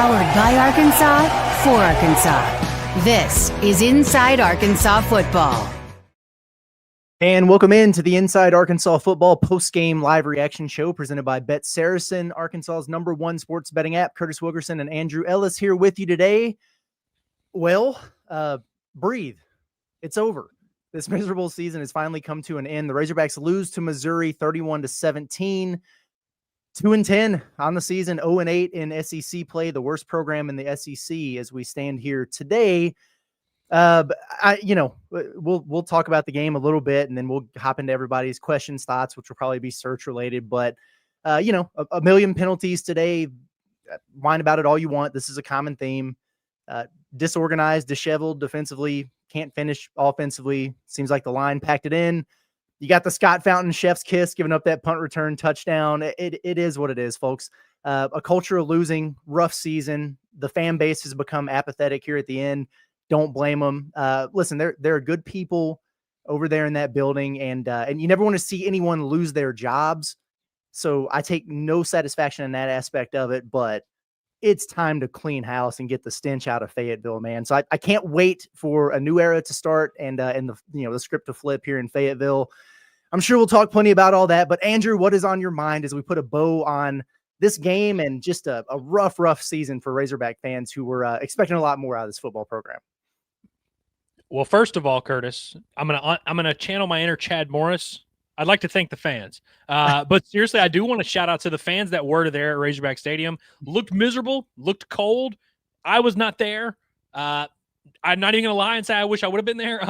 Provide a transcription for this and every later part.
Powered by Arkansas, for Arkansas. This is Inside Arkansas Football. And welcome in to the Inside Arkansas Football post-game live reaction show presented by Bet Saracen, Arkansas's #1 sports betting app. Curtis Wilkerson and Andrew Ellis here with you today. Well, breathe. It's over. This miserable season has finally come to an end. The Razorbacks lose to Missouri 31-17. 2-10 on the season, 0-8 in SEC play, the worst program in the SEC as we stand here today. We'll talk about the game a little bit, and then we'll hop into everybody's questions, thoughts, which will probably be search related. But a million penalties today. Whine about it all you want. This is a common theme. Disorganized, disheveled defensively, can't finish offensively. Seems like the line packed it in. You got the Scott Fountain chef's kiss, giving up that punt return touchdown. It is what it is, folks. A culture of losing, rough season. The fan base has become apathetic here at the end. Don't blame them. Listen, there are good people over there in that building, and you never want to see anyone lose their jobs. So I take no satisfaction in that aspect of it, but it's time to clean house and get the stench out of Fayetteville, man. So I can't wait for a new era to start and the script to flip here in Fayetteville. I'm sure we'll talk plenty about all that, but Andrew, what is on your mind as we put a bow on this game and just a rough season for Razorback fans who were expecting a lot more out of this football program? Well, first of all, Curtis, I'm gonna channel my inner Chad Morris. I'd like to thank the fans. But seriously, I do want to shout out to the fans that were there at Razorback Stadium. Looked miserable, looked cold. I was not there. I'm not even going to lie and say I wish I would have been there.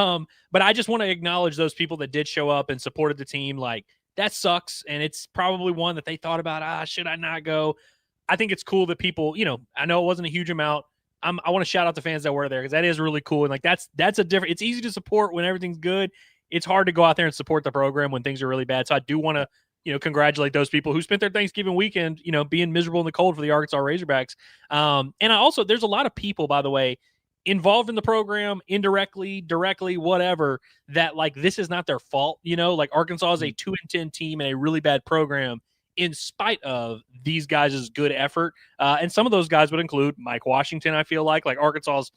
But I just want to acknowledge those people that did show up and supported the team. Like, that sucks, and it's probably one that they thought about, should I not go? I think it's cool that people, I know it wasn't a huge amount. I want to shout out the fans that were there because that is really cool. And, like, that's a different – it's easy to support when everything's good. It's hard to go out there and support the program when things are really bad. So I do want to, congratulate those people who spent their Thanksgiving weekend, being miserable in the cold for the Arkansas Razorbacks. And there's a lot of people, by the way, involved in the program, indirectly, directly, whatever, that like this is not their fault. Like Arkansas is a 2-10 team and a really bad program in spite of these guys' good effort. And some of those guys would include Mike Washington, I feel like Arkansas's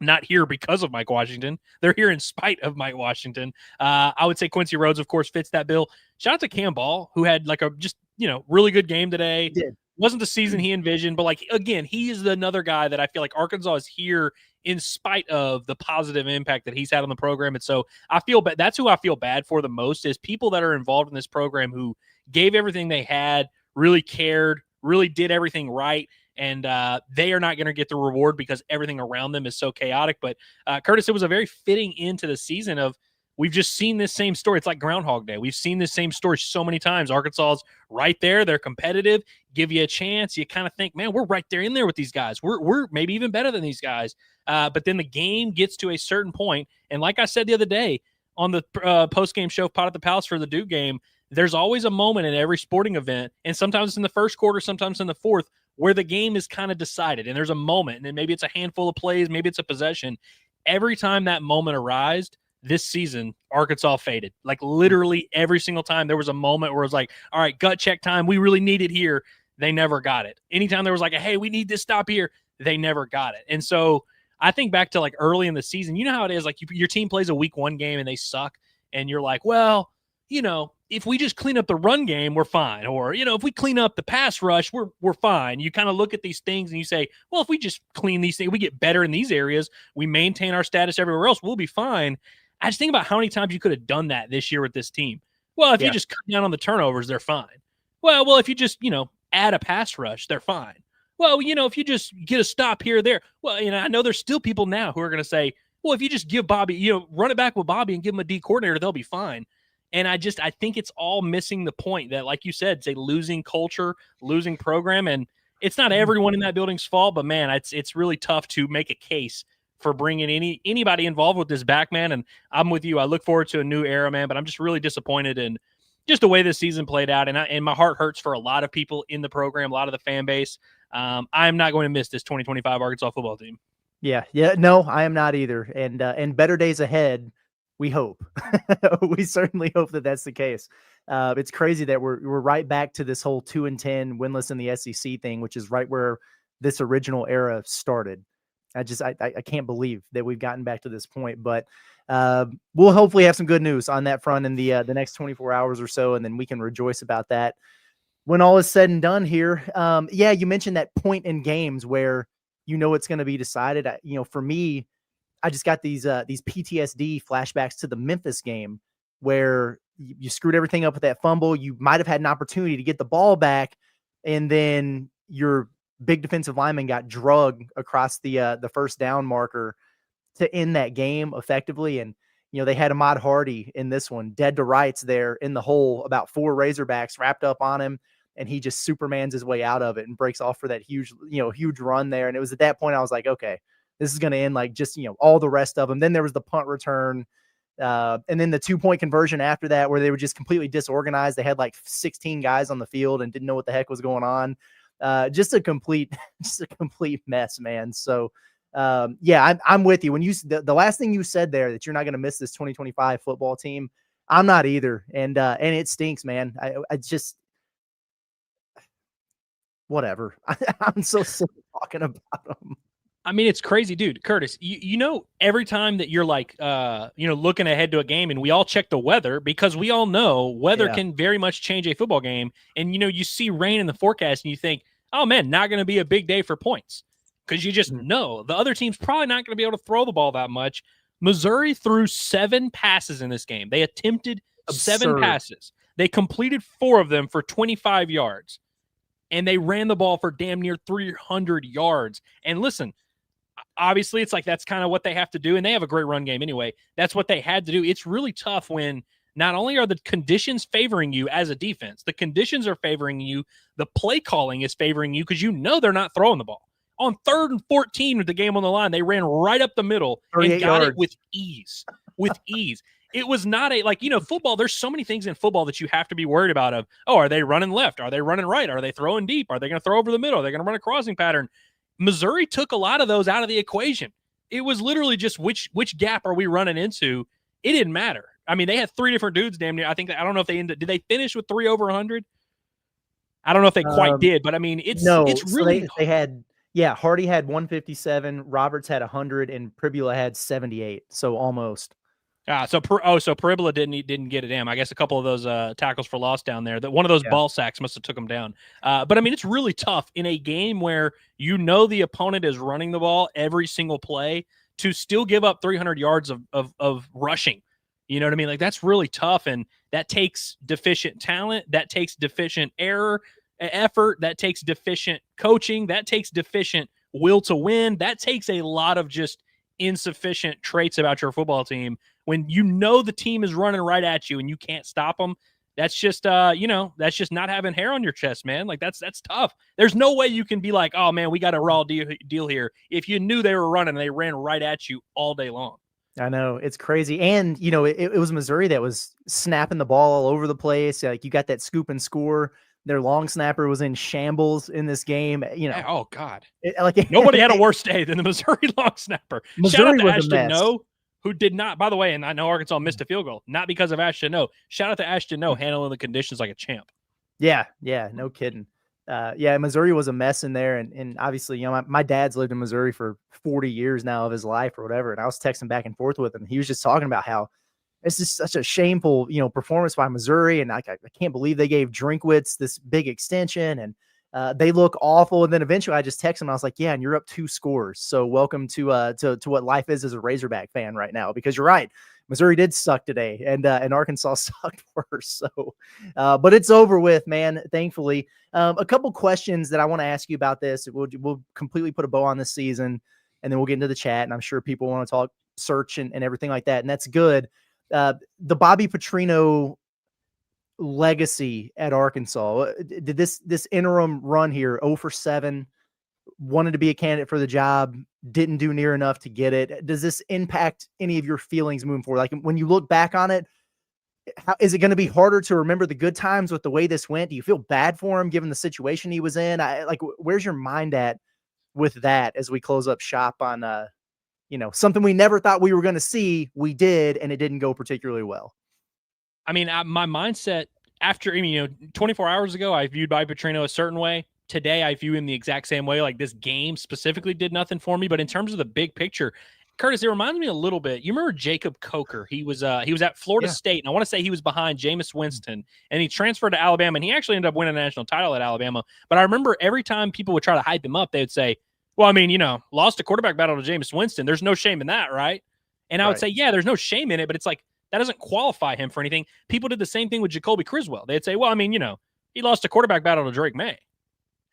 not here because of Mike Washington. They're here in spite of Mike Washington. I would say Quincy Rhodes, of course, fits that bill. Shout out to Cam Ball, who had like a just, really good game today. He did. Wasn't the season he envisioned, but like, again, he is another guy that I feel like Arkansas is here in spite of the positive impact that he's had on the program. And so I feel bad. That's who I feel bad for the most, is people that are involved in this program who gave everything they had, really cared, really did everything right. And they are not going to get the reward because everything around them is so chaotic. But Curtis, it was a very fitting end to the season of, we've just seen this same story. It's like Groundhog Day. We've seen this same story so many times. Arkansas's right there. They're competitive, give you a chance. You kind of think, man, we're right there in there with these guys. We're maybe even better than these guys. But then the game gets to a certain point. And like I said the other day on the post-game show, Pot at the Palace for the Duke game, there's always a moment in every sporting event, and sometimes it's in the first quarter, sometimes in the fourth, where the game is kind of decided. And there's a moment, and then maybe it's a handful of plays, maybe it's a possession. Every time that moment arose this season, Arkansas faded. Like literally every single time there was a moment where it was like, all right, gut check time. We really need it here. They never got it. Anytime there was like, hey, we need this stop here, they never got it. And so I think back to like early in the season, you know how it is, like your team plays a week 1 game and they suck. And you're like, well, if we just clean up the run game, we're fine. Or, if we clean up the pass rush, we're fine. You kind of look at these things and you say, well, if we just clean these things, we get better in these areas, we maintain our status everywhere else, we'll be fine. I just think about how many times you could have done that this year with this team. Well, if you just cut down on the turnovers, they're fine. Well, if you just, add a pass rush, they're fine. Well, if you just get a stop here or there. Well, I know there's still people now who are going to say, well, if you just give Bobby, run it back with Bobby and give him a D coordinator, they'll be fine. And I think it's all missing the point that, like you said, it's a losing culture, losing program. And it's not everyone in that building's fault, but man, it's really tough to make a case for bringing anybody involved with this back, man. And I'm with you. I look forward to a new era, man, but I'm just really disappointed in just the way this season played out. And my heart hurts for a lot of people in the program, a lot of the fan base. I'm not going to miss this 2025 Arkansas football team. Yeah. No, I am not either. And better days ahead, we hope. We certainly hope that that's the case. It's crazy that we're right back to this whole 2-10 winless in the SEC thing, which is right where this original era started. I can't believe that we've gotten back to this point, but we'll hopefully have some good news on that front in the next 24 hours or so, and then we can rejoice about that when all is said and done here. Yeah, you mentioned that point in games where it's going to be decided. For me, I just got these PTSD flashbacks to the Memphis game where you screwed everything up with that fumble. You might have had an opportunity to get the ball back, and then your big defensive lineman got drugged across the first down marker to end that game effectively. And they had Ahmad Hardy in this one, dead to rights there in the hole, about 4 Razorbacks wrapped up on him, and he just Supermans his way out of it and breaks off for that huge run there. And it was at that point I was like, okay, this is going to end like just, all the rest of them. Then there was the punt return. And then the 2-point conversion after that, where they were just completely disorganized. They had like 16 guys on the field and didn't know what the heck was going on. Just a complete mess, man. So, yeah, I'm with you. When the last thing you said there, that you're not going to miss this 2025 football team, I'm not either. And it stinks, man. I just, whatever. I'm so sick of talking about them. I mean, it's crazy, dude. Curtis, every time that you're like, looking ahead to a game, and we all check the weather because we all know weather can very much change a football game. And, you see rain in the forecast and you think, oh man, not going to be a big day for points, because you just know the other team's probably not going to be able to throw the ball that much. Missouri threw 7 passes in this game. They attempted 7 passes. They completed 4 of them for 25 yards, and they ran the ball for damn near 300 yards. And listen, obviously, it's like that's kind of what they have to do, and they have a great run game anyway. That's what they had to do. It's really tough when not only are the conditions favoring you as a defense, the conditions are favoring you, the play calling is favoring you, because they're not throwing the ball. On 3rd and 14 with the game on the line, they ran right up the middle and got it with ease. It was not football. There's so many things in football that you have to be worried about of, are they running left? Are they running right? Are they throwing deep? Are they going to throw over the middle? Are they going to run a crossing pattern? Missouri took a lot of those out of the equation. It was literally just which gap are we running into? It didn't matter. I mean, they had 3 different dudes damn near. I don't know if did they finish with 3 over 100? I don't know if they quite did, but I mean, it's really they had, Hardy had 157, Roberts had 100, and Pribula had 78. So almost. So Paribula didn't get it in. I guess a couple of those tackles for loss down there. That one of those ball sacks must have took him down. But I mean, it's really tough in a game where the opponent is running the ball every single play to still give up 300 yards of rushing. You know what I mean? Like, that's really tough, and that takes deficient talent. That takes deficient effort. That takes deficient coaching. That takes deficient will to win. That takes a lot of just insufficient traits about your football team. When the team is running right at you and you can't stop them, that's just that's just not having hair on your chest, man. Like, that's tough. There's no way you can be like, oh man, we got a raw deal here, if you knew they were running and they ran right at you all day long. I know, it's crazy. And it was Missouri that was snapping the ball all over the place. Like, you got that scoop and score. Their long snapper was in shambles in this game. Oh God, nobody had a worse day than the Missouri long snapper. Missouri Shout out to was Ashton a mess. No, who did not, by the way, and I know Arkansas missed a field goal, not because of Ashton No. Shout out to Ashton No, handling the conditions like a champ. Yeah, no kidding. Missouri was a mess in there, and obviously, my dad's lived in Missouri for 40 years now of his life or whatever, and I was texting back and forth with him. He was just talking about how it's just such a shameful, performance by Missouri, and I can't believe they gave Drinkwitz this big extension, and they look awful. And then eventually, I just texted him. I was like, "Yeah, and you're up 2 scores, so welcome to what life is as a Razorback fan right now." Because you're right, Missouri did suck today, and Arkansas sucked worse. So, but it's over with, man. Thankfully, a couple questions that I want to ask you about this. We'll completely put a bow on this season, and then we'll get into the chat. And I'm sure people want to talk search and everything like that, and that's good. The Bobby Petrino legacy at Arkansas. Did this interim run here, 0 for 7, wanted to be a candidate for the job, didn't do near enough to get it. Does this impact any of your feelings moving forward? Like, when you look back on it, is it going to be harder to remember the good times with the way this went? Do you feel bad for him given the situation he was in? Where's your mind at with that as we close up shop on something we never thought we were going to see? We did, and it didn't go particularly well. I mean, my mindset after, 24 hours ago, I viewed Bobby Petrino a certain way. today I view him the exact same way. Like this game specifically did nothing for me, but in terms of the big picture, Curtis, it reminds me a little bit. You remember Jacob Coker? He was at Florida State, and I want to say he was behind Jameis Winston, and he transferred to Alabama, and he actually ended up winning a national title at Alabama. But I remember every time people would try to hype him up, they would say, well, I mean, lost a quarterback battle to Jameis Winston. There's no shame in that, right? And I would say, yeah, there's no shame in it, but it's like that doesn't qualify him for anything. People did the same thing with Jacoby Criswell. They'd say, well, I mean, he lost a quarterback battle to Drake May.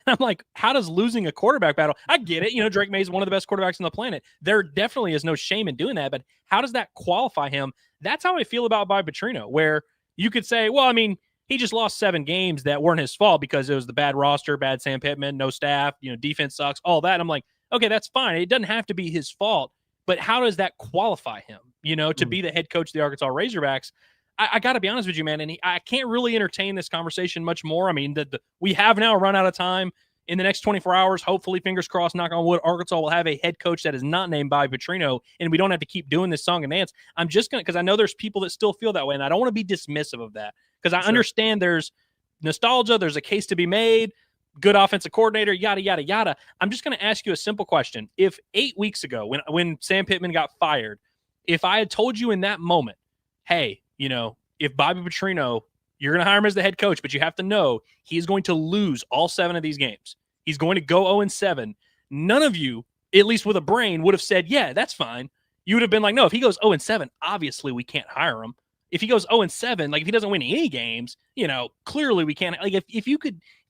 And I'm like, how does losing a quarterback battle? I get it. Drake May is one of the best quarterbacks on the planet. There definitely is no shame in doing that, but how does that qualify him? That's how I feel about Petrino, where you could say, well, I mean, he just lost 7 games that weren't his fault because it was the bad roster, bad Sam Pittman, no staff, defense sucks, all that. I'm like, okay, that's fine. It doesn't have to be his fault, but how does that qualify him, to be the head coach of the Arkansas Razorbacks? I got to be honest with you, man, and I can't really entertain this conversation much more. I mean, we have now run out of time. In the next 24 hours, hopefully, fingers crossed, knock on wood, Arkansas will have a head coach that is not named Bobby Petrino, and we don't have to keep doing this song and dance. I'm just going to, because I know there's people that still feel that way, and I don't want to be dismissive of that, because I understand there's nostalgia, there's a case to be made, good offensive coordinator, yada, yada, yada. I'm just going to ask you a simple question. If 8 weeks ago, when Sam Pittman got fired, if I had told you in that moment, hey, if Bobby Petrino, you're going to hire him as the head coach, but you have to know he's going to lose all 7 of these games. He's going to go 0-7. None of you, at least with a brain, would have said, yeah, that's fine. You would have been like, no, if he goes 0-7, obviously we can't hire him. If he goes 0-7, like if he doesn't win any games, clearly we can't. Like if he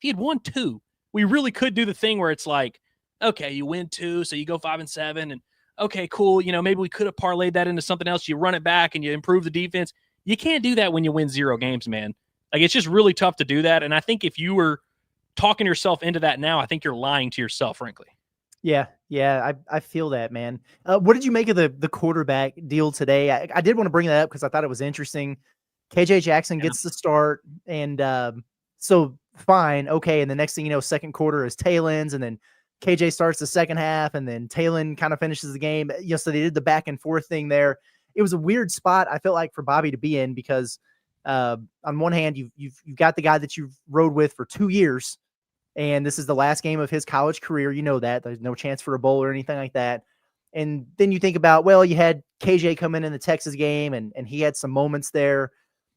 had won 2, we really could do the thing where it's like, okay, you win 2, so you go 5-7, and okay, cool. Maybe we could have parlayed that into something else. You run it back and you improve the defense. You can't do that when you win 0 games, man. Like, it's just really tough to do that. And I think if you were talking yourself into that now, I think you're lying to yourself, frankly. Yeah, I feel that, man. What did you make of the quarterback deal today? I did want to bring that up because I thought it was interesting. KJ Jackson gets the start, and so fine, okay. And the next thing you know, second quarter is Taylon's, and then KJ starts the second half, and then Taylon kind of finishes the game. So they did the back and forth thing there. It was a weird spot, I felt like, for Bobby to be in because on one hand, you've got the guy that you've rode with for 2 years, and this is the last game of his college career. You know that. There's no chance for a bowl or anything like that. And then you think about, well, you had KJ come in the Texas game, and he had some moments there.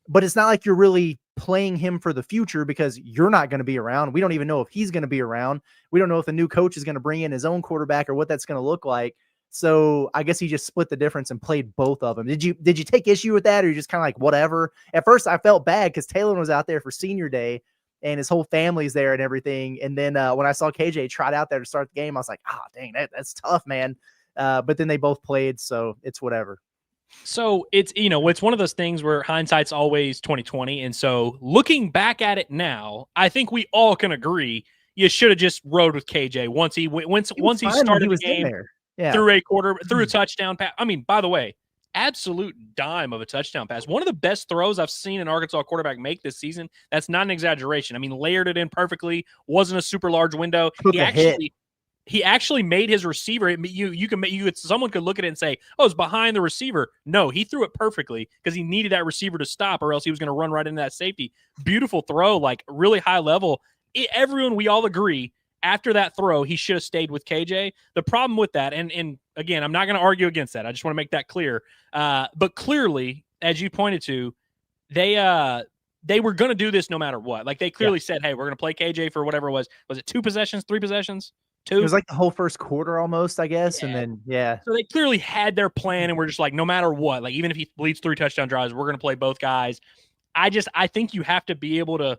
But it's not like you're really playing him for the future because you're not going to be around. We don't even know if he's going to be around. We don't know if the new coach is going to bring in his own quarterback or what that's going to look like. So I guess he just split the difference and played both of them. Did you take issue with that, or you just kind of like whatever? At first I felt bad because Taylor was out there for senior day and his whole family's there and everything. And then when I saw KJ trot out there to start the game, I was like, dang, that's tough, man. But then they both played, so it's whatever. So it's, it's one of those things where hindsight's always 20/20. And so looking back at it now, I think we all can agree you should have just rode with KJ once he started the game. Yeah. Threw a touchdown pass. I mean, by the way, absolute dime of a touchdown pass. One of the best throws I've seen an Arkansas quarterback make this season. That's not an exaggeration. I mean, layered it in perfectly. Wasn't a super large window. He actually made his receiver. Someone could look at it and say, "Oh, it's behind the receiver." No, he threw it perfectly because he needed that receiver to stop, or else he was going to run right into that safety. Beautiful throw, like really high level. Everyone, we all agree. After that throw, he should have stayed with KJ. The problem with that, and again, I'm not going to argue against that. I just want to make that clear. But clearly, as you pointed to, they were going to do this no matter what. Like they clearly said, hey, we're going to play KJ for whatever it was. Was it 2 possessions, 3 possessions? 2? It was like the whole first quarter almost, I guess. Yeah. And then, So they clearly had their plan, and we're just like, no matter what, like even if he leads 3 touchdown drives, we're going to play both guys. I think you have to be able to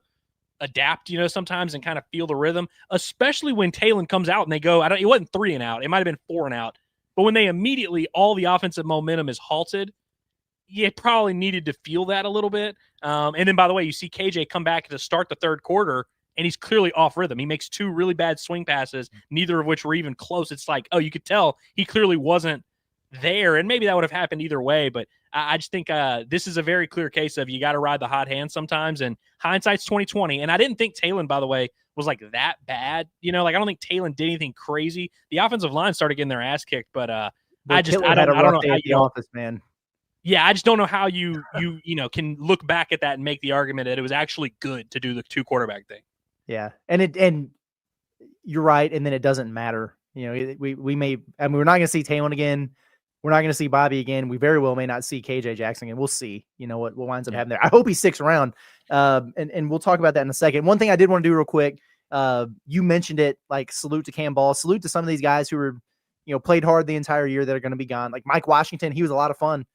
adapt, sometimes and kind of feel the rhythm, especially when Taylon comes out and they go, it wasn't 3 and out. It might've been 4 and out, but when they immediately, all the offensive momentum is halted, you probably needed to feel that a little bit. And then by the way, you see KJ come back to start the third quarter and he's clearly off rhythm. He makes 2 really bad swing passes, neither of which were even close. It's like, you could tell he clearly wasn't there, and maybe that would have happened either way, but I just think this is a very clear case of you got to ride the hot hand sometimes, and hindsight's 20/20. And I didn't think Taylon, by the way, was like that bad. Like I don't think Taylon did anything crazy. The offensive line started getting their ass kicked, but I don't know how you office, man. Yeah, I just don't know how you can look back at that and make the argument that it was actually good to do the 2 quarterback thing. Yeah, and you're right, and then it doesn't matter. We may. I mean, we're not going to see Taylor again. We're not going to see Bobby again. We very well may not see KJ Jackson again. We'll see. What winds up happening there. I hope he sticks around. And we'll talk about that in a second. One thing I did want to do real quick. You mentioned it. Like, salute to Cam Ball. Salute to some of these guys who were, played hard the entire year that are going to be gone. Like Mike Washington, he was a lot of fun.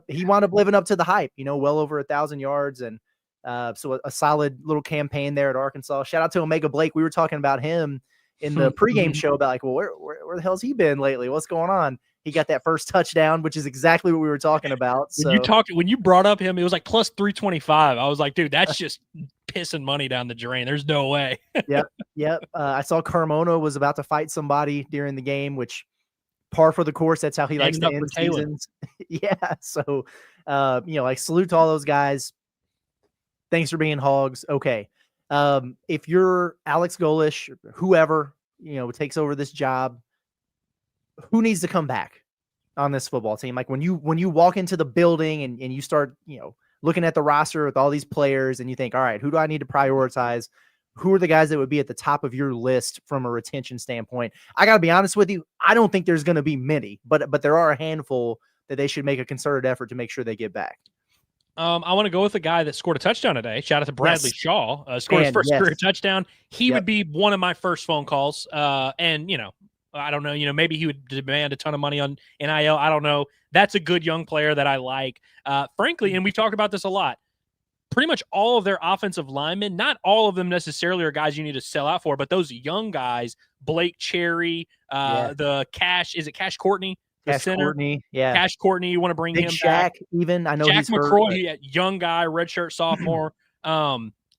He wound up living up to the hype. Well over 1,000 yards, and so a solid little campaign there at Arkansas. Shout out to Omega Blake. We were talking about him in the pregame show about like, well, where the hell's he been lately? What's going on? He got that first touchdown, which is exactly what we were talking about. So when you brought up him, it was like plus 325. I was like, dude, that's just pissing money down the drain. There's no way. Yep. I saw Carmona was about to fight somebody during the game, which par for the course. That's how he likes to end seasons. Yeah. So, like, salute to all those guys. Thanks for being Hogs. Okay. If you're Alex Golish, whoever, takes over this job, who needs to come back on this football team? Like when you walk into the building and you start, looking at the roster with all these players and you think, all right, who do I need to prioritize? Who are the guys that would be at the top of your list from a retention standpoint? I got to be honest with you. I don't think there's going to be many, but there are a handful that they should make a concerted effort to make sure they get back. I want to go with a guy that scored a touchdown today. Shout out to Bradley Shaw. Scored his first career touchdown. He would be one of my first phone calls. And, I don't know, maybe he would demand a ton of money on NIL. I don't know. That's a good young player that I like. Frankly, and we've talked about this a lot, pretty much all of their offensive linemen, not all of them necessarily are guys you need to sell out for, but those young guys, Blake Cherry, the Cash, is it Cash Courtney? Cash Courtney, yeah. Cash Courtney, you want to bring him Shaq back. Even, I know Jack he's McCroy, hurt, young guy, redshirt sophomore.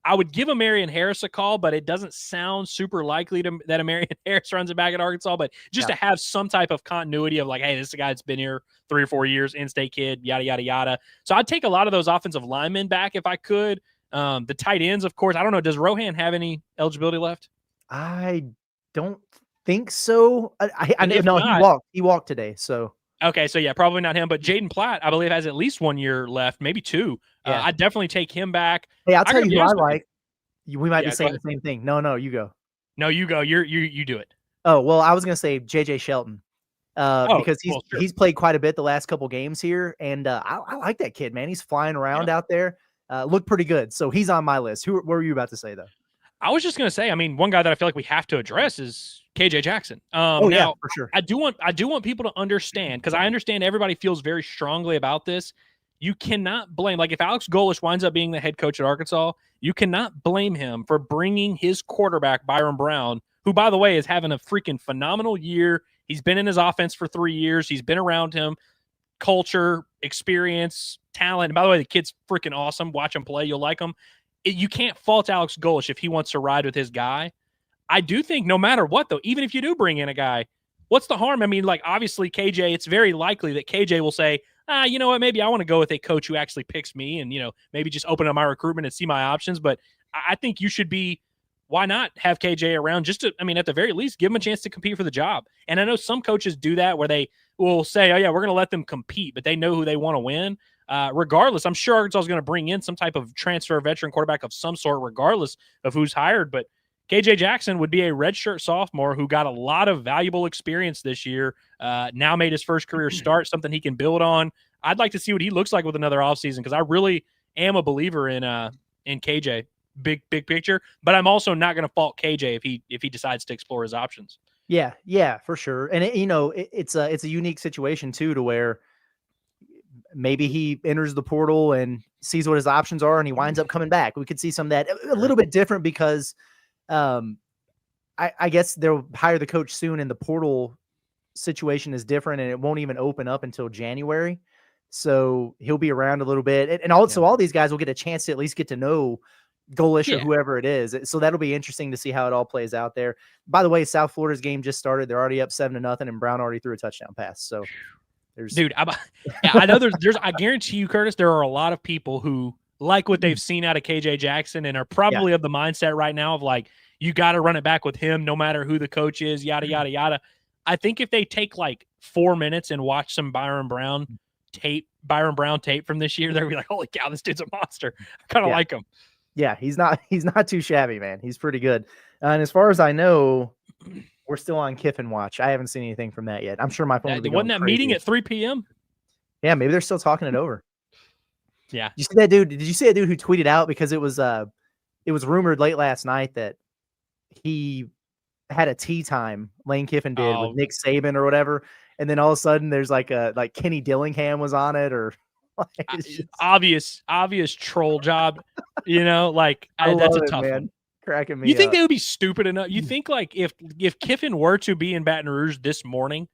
I would give Marion Harris a call, but it doesn't sound super likely that Marion Harris runs it back at Arkansas. But just to have some type of continuity of like, hey, this is a guy that's been here 3 or 4 years, in-state kid, yada, yada, yada. So I'd take a lot of those offensive linemen back if I could. The tight ends, of course. I don't know. Does Rohan have any eligibility left? I don't think so. I know he walked today. So. Okay, so yeah, probably not him, but Jaden Platt, I believe, has at least 1 year left, maybe 2. I'd definitely take him back. Hey, I'll tell you who I like. We might be saying the same thing. No, you go. No, you go. You do it. Oh, well, I was going to say JJ Shelton because he's played quite a bit the last couple games here, and I like that kid, man. He's flying around out there. Looked pretty good, so he's on my list. What were you about to say, though? I was just going to say, I mean, one guy that I feel like we have to address is KJ Jackson. Now, for sure. I do want people to understand, because I understand everybody feels very strongly about this. You cannot blame, like if Alex Golish winds up being the head coach at Arkansas, you cannot blame him for bringing his quarterback, Byron Brown, who, by the way, is having a freaking phenomenal year. He's been in his offense for 3 years. He's been around him. Culture, experience, talent. And by the way, the kid's freaking awesome. Watch him play. You'll like him. You can't fault Alex Golish if he wants to ride with his guy. I do think no matter what, though, even if you do bring in a guy, what's the harm? I mean, like, obviously, KJ, it's very likely that KJ will say, you know what, maybe I want to go with a coach who actually picks me and, maybe just open up my recruitment and see my options. But I think you should be, why not have KJ around just to, at the very least, give him a chance to compete for the job. And I know some coaches do that where they will say, oh, yeah, we're going to let them compete, but they know who they want to win. Regardless, I'm sure Arkansas is going to bring in some type of transfer veteran quarterback of some sort, regardless of who's hired. But KJ Jackson would be a redshirt sophomore who got a lot of valuable experience this year, now made his first career start, something he can build on. I'd like to see what he looks like with another offseason because I really am a believer in KJ, big picture. But I'm also not going to fault KJ if he decides to explore his options. Yeah, for sure. And it's a unique situation too, to where maybe he enters the portal and sees what his options are, and he winds up coming back. We could see some of that a little bit different because I guess they'll hire the coach soon, and the portal situation is different, and it won't even open up until January. So he'll be around a little bit, and also all these guys will get a chance to at least get to know Golish or whoever it is. So that'll be interesting to see how it all plays out there. By the way, South Florida's game just started. They're already up 7-0, and Brown already threw a touchdown pass. So I know there's I guarantee you, Curtis, there are a lot of people who like what they've seen out of KJ Jackson and are probably of the mindset right now of like, you got to run it back with him no matter who the coach is, yada, yada, yada. I think if they take like 4 minutes and watch some Byron Brown tape from this year, they'll be like, holy cow, this dude's a monster. I kind of like him. Yeah, he's not too shabby, man. He's pretty good. And as far as I know, we're still on Kiffin watch. I haven't seen anything from that yet. I'm sure my phone will be Wasn't going that crazy. meeting at 3 p.m.? Yeah, maybe they're still talking it over. Yeah. You see that dude? Did you see that dude who tweeted out because it was rumored late last night that he had a tea time, Lane Kiffin did with Nick Saban or whatever, and then all of a sudden there's like Kenny Dillingham was on it, or it's just obvious troll job, like that's a tough one. Cracking me You think up. they would be stupid enough? You think like if Kiffin were to be in Baton Rouge this morning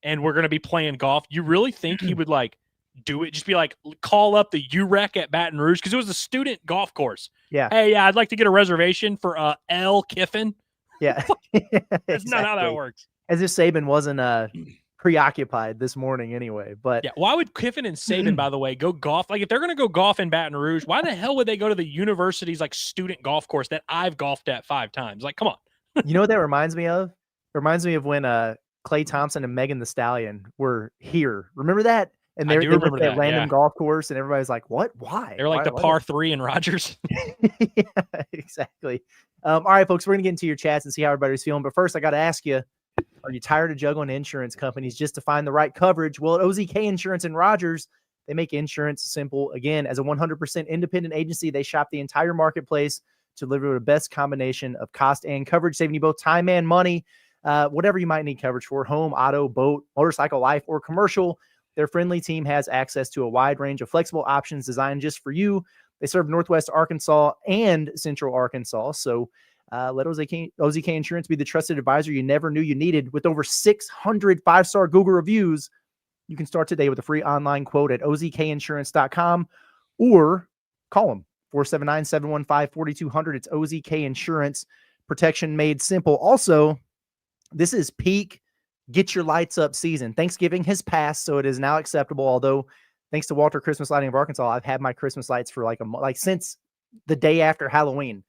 and we're going to be playing golf, you really think he would like do it? Just be like, call up the UREC at Baton Rouge because it was a student golf course. Yeah. Hey, I'd like to get a reservation for L Kiffin. Yeah. That's not how that works. As if Saban wasn't preoccupied this morning anyway. But yeah, why would Kiffin and Saban, by the way, go golf? Like if they're going to go golf in Baton Rouge, why the hell would they go to the university's like student golf course that I've golfed at 5 times? Like, come on. You know what that reminds me of? It reminds me of when Klay Thompson and Megan Thee Stallion were here. Remember that? And they went to that random golf course, and everybody's like, "What? Why?" They're like the par 3 in Rogers. Yeah, exactly. All right, folks, we're gonna get into your chats and see how everybody's feeling. But first, I got to ask you: are you tired of juggling insurance companies just to find the right coverage? Well, at OZK Insurance and Rogers, they make insurance simple. Again, as a 100% independent agency, they shop the entire marketplace to deliver the best combination of cost and coverage, saving you both time and money. Whatever you might need coverage for: home, auto, boat, motorcycle, life, or commercial. Their friendly team has access to a wide range of flexible options designed just for you. They serve Northwest Arkansas and Central Arkansas. So let OZK Insurance be the trusted advisor you never knew you needed. With over 600 5-star Google reviews, you can start today with a free online quote at ozkinsurance.com or call them 479-715-4200. It's OZK Insurance, protection made simple. Also, this is peak get your lights up season. Thanksgiving has passed, so it is now acceptable. Although, thanks to Walter Christmas Lighting of Arkansas, I've had my Christmas lights for since the day after Halloween.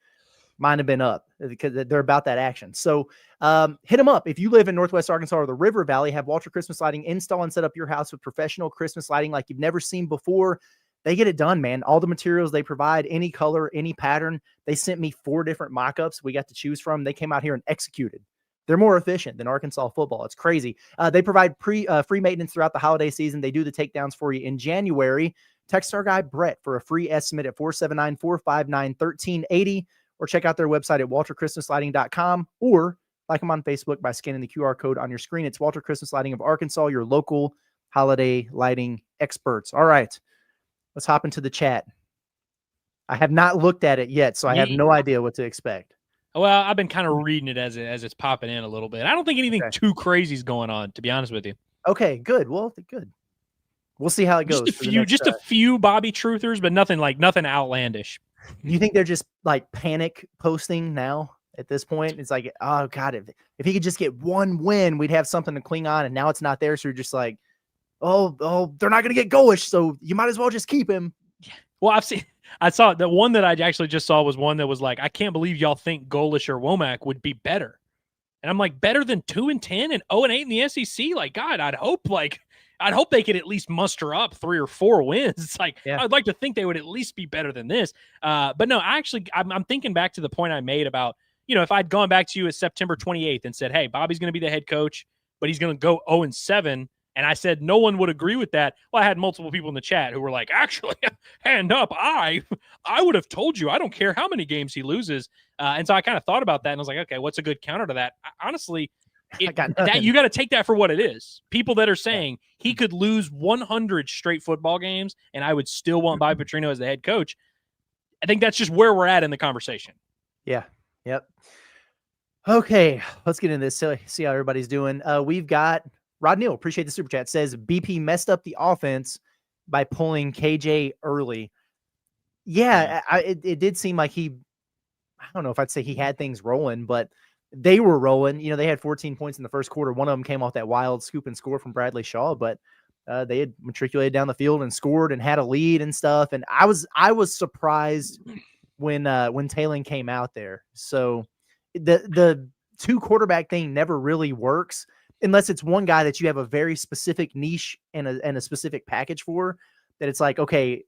Mine have been up because they're about that action. So hit them up. If you live in Northwest Arkansas or the River Valley, have Walter Christmas Lighting install and set up your house with professional Christmas lighting like you've never seen before. They get it done, man. All the materials they provide, any color, any pattern. They sent me 4 different mock-ups we got to choose from. They came out here and executed. They're more efficient than Arkansas football. It's crazy. They provide free maintenance throughout the holiday season. They do the takedowns for you in January. Text our guy Brett for a free estimate at 479-459-1380, or check out their website at walterchristmaslighting.com, or like them on Facebook by scanning the QR code on your screen. It's Walter Christmas Lighting of Arkansas, your local holiday lighting experts. All right, let's hop into the chat. I have not looked at it yet, so I have no idea what to expect. Well, I've been kind of reading it as it's popping in a little bit. I don't think anything too crazy is going on, to be honest with you. Okay, good. Well, good. We'll see how it goes. Just a few Bobby truthers, but nothing outlandish. You think they're just like panic posting now at this point? It's like, oh God, if he could just get one win, we'd have something to cling on, and now it's not there. So you're just like, oh, they're not going to get Goish, so you might as well just keep him. Well, I saw the one that I actually just saw was one that was like, I can't believe y'all think Goish or Womack would be better. And I'm like, better than 2-10 and 0-8 in the SEC? Like, God, I'd hope they could at least muster up 3 or 4 wins. It's like, yeah. I'd like to think they would at least be better than this. But no, I'm thinking back to the point I made about, if I'd gone back to you at September 28th and said, hey, Bobby's going to be the head coach, but he's going to go 0-7. And I said no one would agree with that. Well, I had multiple people in the chat who were like, actually, hand up, I would have told you. I don't care how many games he loses. And so I kind of thought about that, and I was like, okay, what's a good counter to that? Honestly, you got to take that for what it is. People that are saying he could lose 100 straight football games, and I would still want Bobby Petrino as the head coach. I think that's just where we're at in the conversation. Yeah. Yep. Okay, let's get into this. See how everybody's doing. We've got Rod Neal, appreciate the super chat, says BP messed up the offense by pulling KJ early. Yeah, it did seem like I don't know if I'd say he had things rolling, but they were rolling. They had 14 points in the first quarter. One of them came off that wild scoop and score from Bradley Shaw, but they had matriculated down the field and scored and had a lead and stuff. And I was surprised when Talon came out there. So the 2 quarterback thing never really works unless it's one guy that you have a very specific niche and a specific package for, that it's like, okay,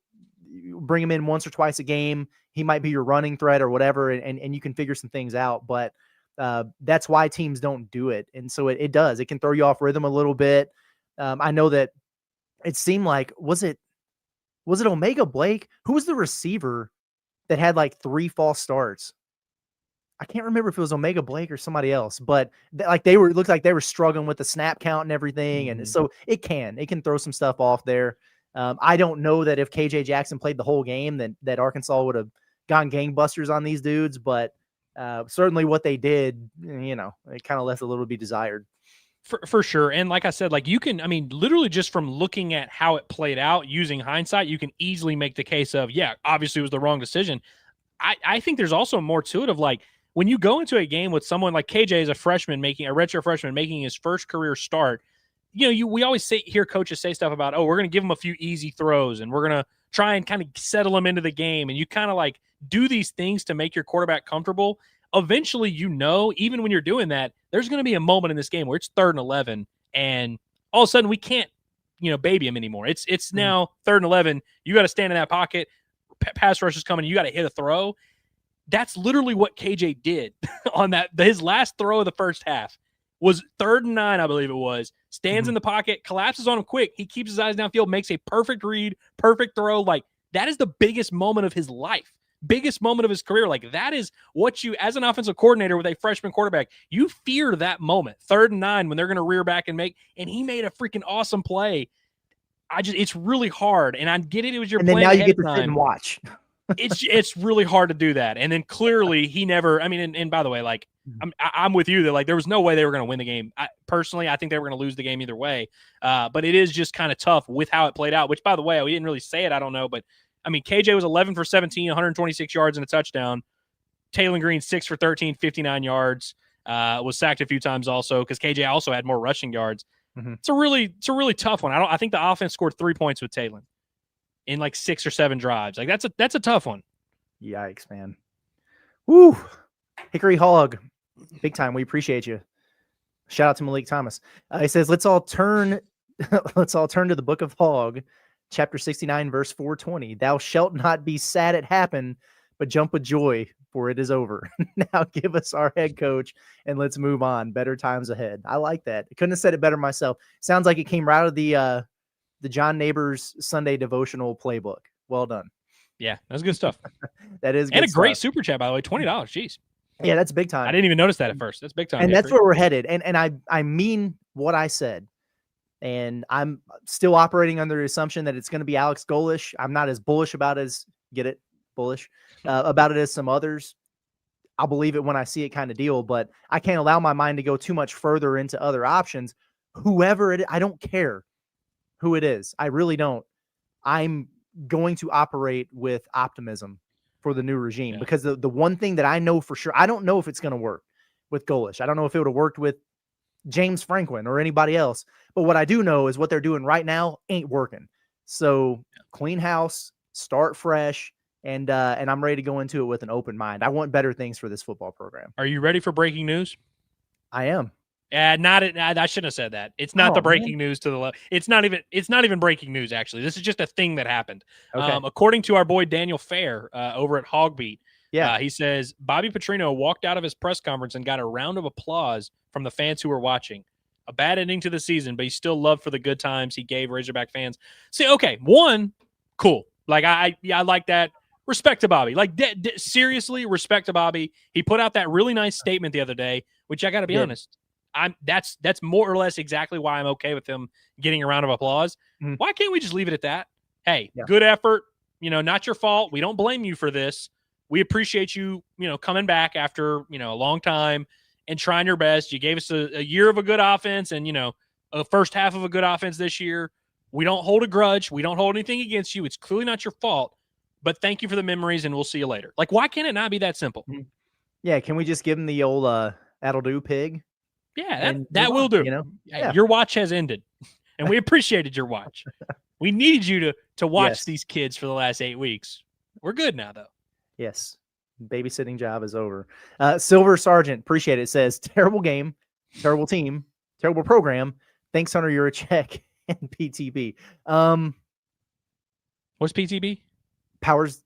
bring him in once or twice a game. he might be your running threat or whatever, and you can figure some things out. But that's why teams don't do it. And so it does. It can throw you off rhythm a little bit. I know that it seemed like, was it Omega Blake? Who was the receiver that had like 3 false starts? I can't remember if it was Omega Blake or somebody else, but it looked like they were struggling with the snap count and everything. And so it can throw some stuff off there. I don't know that if KJ Jackson played the whole game, that Arkansas would have gone gangbusters on these dudes, but certainly what they did, it kind of left a little to be desired. For sure. And like I said, like you can, I mean, literally just from looking at how it played out using hindsight, you can easily make the case of, yeah, obviously it was the wrong decision. I think there's also more to it of like, when you go into a game with someone like KJ as a redshirt freshman making his first career start, we always hear coaches say stuff about, oh, we're going to give him a few easy throws and we're going to try and kind of settle him into the game. And you kind of like do these things to make your quarterback comfortable. Eventually, even when you're doing that, there's going to be a moment in this game where it's 3rd and 11 and all of a sudden we can't, baby him anymore. It's now 3rd and 11. You got to stand in that pocket. Pass rush is coming. You got to hit a throw. That's literally what KJ did on that. His last throw of the first half was 3rd and 9, I believe it was. Stands in the pocket, collapses on him quick. He keeps his eyes downfield, makes a perfect read, perfect throw. Like, that is the biggest moment of his life, biggest moment of his career. Like, that is what you, as an offensive coordinator with a freshman quarterback, you fear that moment. 3rd and 9 when they're going to rear back and he made a freaking awesome play. It's really hard. And I get it. It was your plan. And then now you get to sit and watch. It's really hard to do that. And then clearly he never, I mean, and by the way, like I'm with you that like there was no way they were going to win the game. Personally, I think they were going to lose the game either way. But it is just kind of tough with how it played out, which by the way, we didn't really say it. I don't know. But I mean, KJ was 11 for 17, 126 yards and a touchdown. Taylor Green, 6 for 13, 59 yards. Was sacked a few times also because KJ also had more rushing yards. It's a really tough one. I think the offense scored 3 points with Taylor in like 6 or 7 drives. Like that's a tough one. Yikes, man. Woo. Hickory Hog. Big time. We appreciate you. Shout out to Malik Thomas. He says, let's all turn to the book of Hog, chapter 69, verse 420. Thou shalt not be sad it happened, but jump with joy, for it is over. Now give us our head coach and let's move on. Better times ahead. I like that. I couldn't have said it better myself. Sounds like it came right out of the John Neighbors Sunday devotional playbook. Well done. Yeah, that's good stuff. That is good and a stuff. Great super chat, by the way, $20. Jeez. Yeah, that's big time. I didn't even notice that at first. That's big time. And that's where we're headed. And I mean what I said. And I'm still operating under the assumption that it's going to be Alex Golish. I'm not as bullish about about it as some others. I'll believe it when I see it kind of deal, but I can't allow my mind to go too much further into other options. Whoever it is, I don't care who it is. I really don't. I'm going to operate with optimism for the new regime because the one thing that I know for sure, I don't know if it's going to work with Golish. I don't know if it would have worked with James Franklin or anybody else, but what I do know is what they're doing right now ain't working. So clean house, start fresh, and I'm ready to go into it with an open mind. I want better things for this football program. Are you ready for breaking news? I am. I shouldn't have said that. It's not the breaking news to the left. It's not even breaking news, actually. This is just a thing that happened. Okay. According to our boy Daniel Fair over at Hogbeat, he says Bobby Petrino walked out of his press conference and got a round of applause from the fans who were watching. A bad ending to the season, but he's still loved for the good times he gave Razorback fans. See, okay, one, cool. Like I like that. Respect to Bobby. Like seriously, respect to Bobby. He put out that really nice statement the other day, which I got to be honest. That's more or less exactly why I'm okay with him getting a round of applause. Why can't we just leave it at that? Hey, good effort. Not your fault. We don't blame you for this. We appreciate you, coming back after, a long time and trying your best. You gave us a year of a good offense and, a first half of a good offense this year. We don't hold a grudge. We don't hold anything against you. It's clearly not your fault, but thank you for the memories and we'll see you later. Like, why can't it not be that simple? Yeah. Can we just give him the old, that'll do pig? Yeah, that will do. Your watch has ended, and we appreciated your watch. We needed you to watch these kids for the last 8 weeks. We're good now, though. Yes. Babysitting job is over. Silver Sergeant, appreciate it, says, terrible game, terrible team, terrible program. Thanks, Hunter, you're a check. And PTB. What's PTB? Powers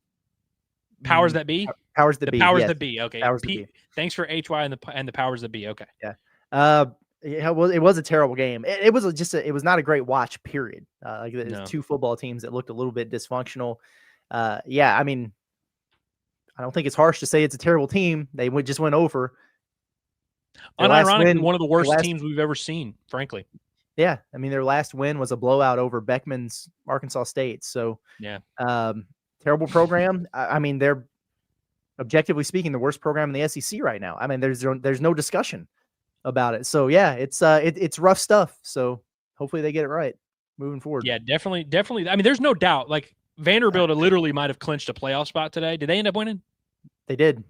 Powers that be? Powers that The be. powers Yes. that be. Okay. Powers that be. Thanks for HY and the powers that be. Okay. Yeah. Yeah, well, it was a terrible game. It was it was not a great watch, period. Like there's two football teams that looked a little bit dysfunctional. Yeah, I mean, I don't think it's harsh to say it's a terrible team. They just went over. Unironically, one of the worst teams we've ever seen, frankly. Yeah, I mean, their last win was a blowout over Beckman's Arkansas State. So, yeah, terrible program. I mean, they're objectively speaking the worst program in the SEC right now. I mean, there's no discussion about it. So yeah, it's rough stuff. So hopefully they get it right moving forward. Yeah, definitely. I mean, there's no doubt. Like Vanderbilt literally might have clinched a playoff spot today. Did they end up winning? They did.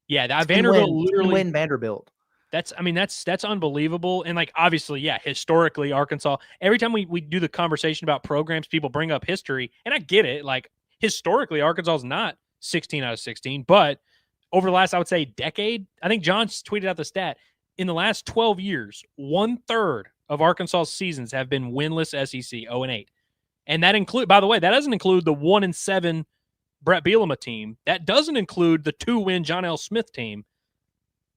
Yeah, Vanderbilt literally win Vanderbilt. That's unbelievable. And like, obviously, yeah, historically, Arkansas, every time we do the conversation about programs, people bring up history, and I get it. Like, historically, Arkansas is not 16 out of 16, but over the last, I would say, decade, I think John tweeted out the stat, in the last 12 years, 1/3 of Arkansas's seasons have been winless SEC, 0-8. And that include, by the way, that doesn't include the 1-7 Brett Bielema team. That doesn't include the 2-win John L. Smith team.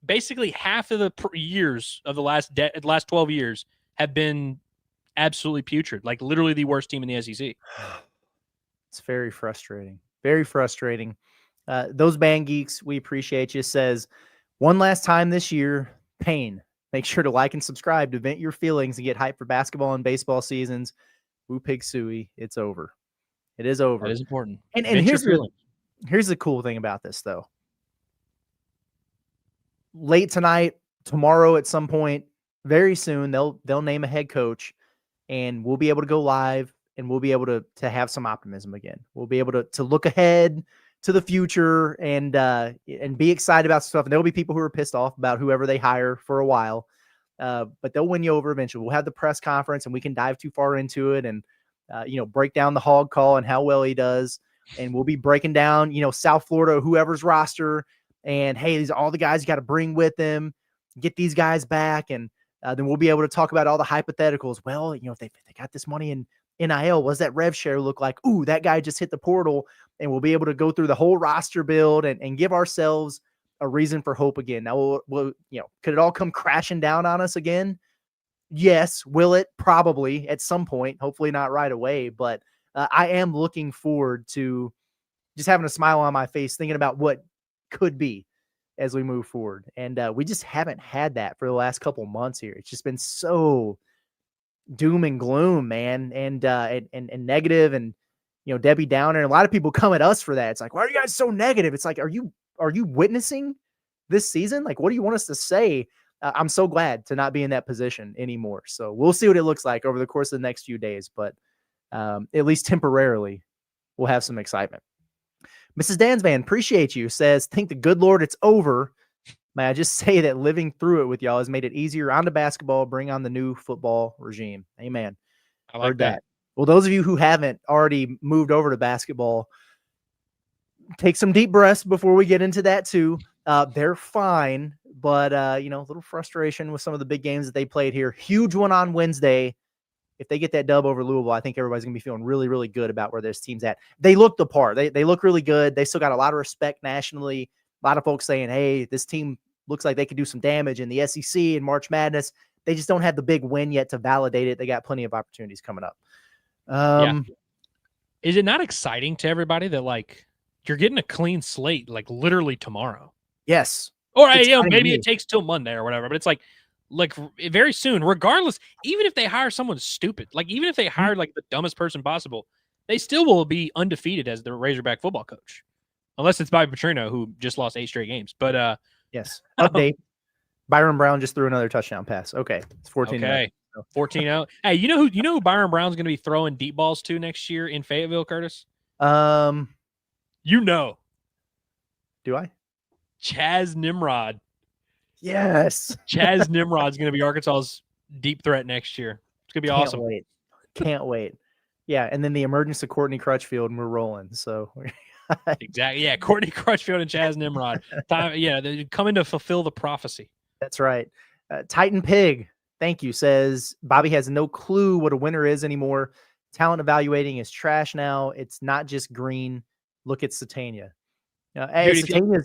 Basically, half of the years of the last 12 years have been absolutely putrid, like literally the worst team in the SEC. It's very frustrating. Very frustrating. Those Band Geeks, we appreciate you. Says, one last time this year, Payne. Make sure to like and subscribe to vent your feelings and get hyped for basketball and baseball seasons. Woo Pig Suey, it's over. It is over. That is important. And here's the cool thing about this, though. Late tonight, tomorrow at some point, very soon, they'll name a head coach, and we'll be able to go live, and we'll be able to have some optimism again. We'll be able to look ahead to the future and be excited about stuff. And there'll be people who are pissed off about whoever they hire for a while, but they'll win you over eventually. We'll have the press conference, and we can dive too far into it and break down the hog call and how well he does. And we'll be breaking down, South Florida, whoever's roster. And hey, these are all the guys you got to bring with them, get these guys back. And then we'll be able to talk about all the hypotheticals. Well, if they got this money in NIL, what does that rev share look like? Ooh, that guy just hit the portal. And we'll be able to go through the whole roster build and give ourselves a reason for hope again. Now, we'll could it all come crashing down on us again? Yes. Will it? Probably at some point, hopefully not right away. But I am looking forward to just having a smile on my face, thinking about what could be as we move forward. And we just haven't had that for the last couple months here. It's just been so doom and gloom, man, and negative, and Debbie Downer. And a lot of people come at us for that. It's like, why are you guys so negative? It's like, are you witnessing this season? Like, what do you want us to say? I'm so glad to not be in that position anymore. So we'll see what it looks like over the course of the next few days, but at least temporarily, we'll have some excitement. Mrs. Dansvan, appreciate you, says, thank the good Lord it's over. May I just say that living through it with y'all has made it easier on to basketball, bring on the new football regime. Amen. I like that. Well, those of you who haven't already moved over to basketball, take some deep breaths before we get into that too. They're fine, but a little frustration with some of the big games that they played here. Huge one on Wednesday. If they get that dub over Louisville, I think everybody's going to be feeling really, really good about where this team's at. They look the part. They look really good. They still got a lot of respect nationally. A lot of folks saying, hey, this team looks like they could do some damage in the SEC and March Madness. They just don't have the big win yet to validate it. They got plenty of opportunities coming up. Yeah. Is it not exciting to everybody that, like, you're getting a clean slate, like, literally tomorrow? Yes. Or maybe it takes till Monday or whatever, but it's like very soon, regardless, even if they hire someone stupid, like even if they hire like the dumbest person possible, they still will be undefeated as the Razorback football coach. Unless it's by Petrino, who just lost 8 straight games. But yes. Update. Byron Brown just threw another touchdown pass. Okay. It's 14. Okay. 14-0. Hey, you know who Byron Brown's going to be throwing deep balls to next year in Fayetteville, Curtis? Do I? Chaz Nimrod. Yes. Chaz Nimrod's going to be Arkansas's deep threat next year. It's going to be awesome. Can't wait. Yeah, and then the emergence of Courtney Crutchfield, and we're rolling. So exactly. Yeah, Courtney Crutchfield and Chaz Nimrod. They're coming to fulfill the prophecy. That's right. Titan Pig, thank you, says, Bobby has no clue what a winner is anymore. Talent evaluating is trash now. It's not just green. Look at Satania. Dude,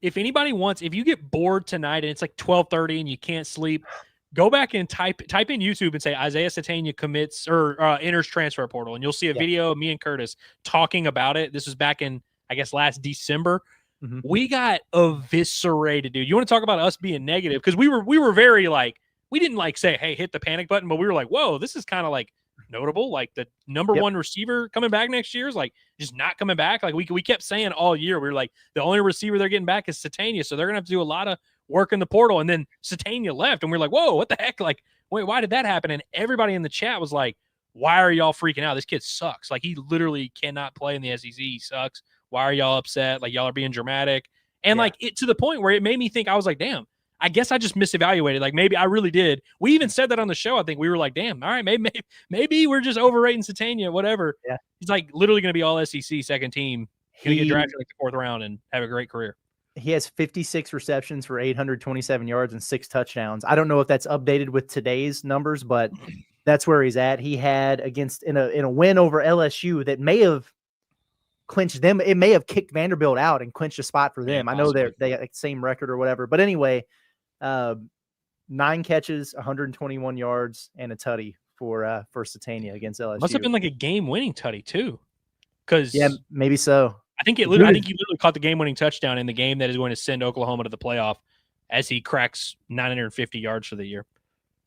if anybody wants, if you get bored tonight and it's like 12:30 and you can't sleep, go back and type in YouTube and say Isaiah Satania commits or enters transfer portal, and you'll see a video of me and Curtis talking about it. This was back in, I guess, last December. Mm-hmm. We got eviscerated, dude. You want to talk about us being negative? Because we were very like, we didn't like say, hey, hit the panic button, but we were like, whoa, this is kind of like notable. Like the number one receiver coming back next year is like just not coming back. Like we kept saying all year, we were like, the only receiver they're getting back is Satania, so they're gonna have to do a lot of work in the portal. And then Satania left, and we are like, whoa, what the heck? Like, wait, why did that happen? And everybody in the chat was like, why are y'all freaking out? This kid sucks. Like, he literally cannot play in the SEC. He sucks. Why are y'all upset? Like, y'all are being dramatic. And like it to the point where it made me think, I was like, damn, I guess I just misevaluated. Like, maybe I really did. We even said that on the show. I think we were like, damn, all right, maybe we're just overrating Satania, whatever. Yeah. He's like literally going to be all SEC second team. Going to get drafted like the 4th round and have a great career. He has 56 receptions for 827 yards and 6 touchdowns. I don't know if that's updated with today's numbers, but that's where he's at. He had in a win over LSU that may have clinched them. It may have kicked Vanderbilt out and clinched a spot for them. I know they got the same record or whatever, but anyway, 9 catches, 121 yards, and a tutty for Satania against LSU. Must have been like a game-winning tutty too, because maybe so. I think he literally caught the game-winning touchdown in the game that is going to send Oklahoma to the playoff as he cracks 950 yards for the year.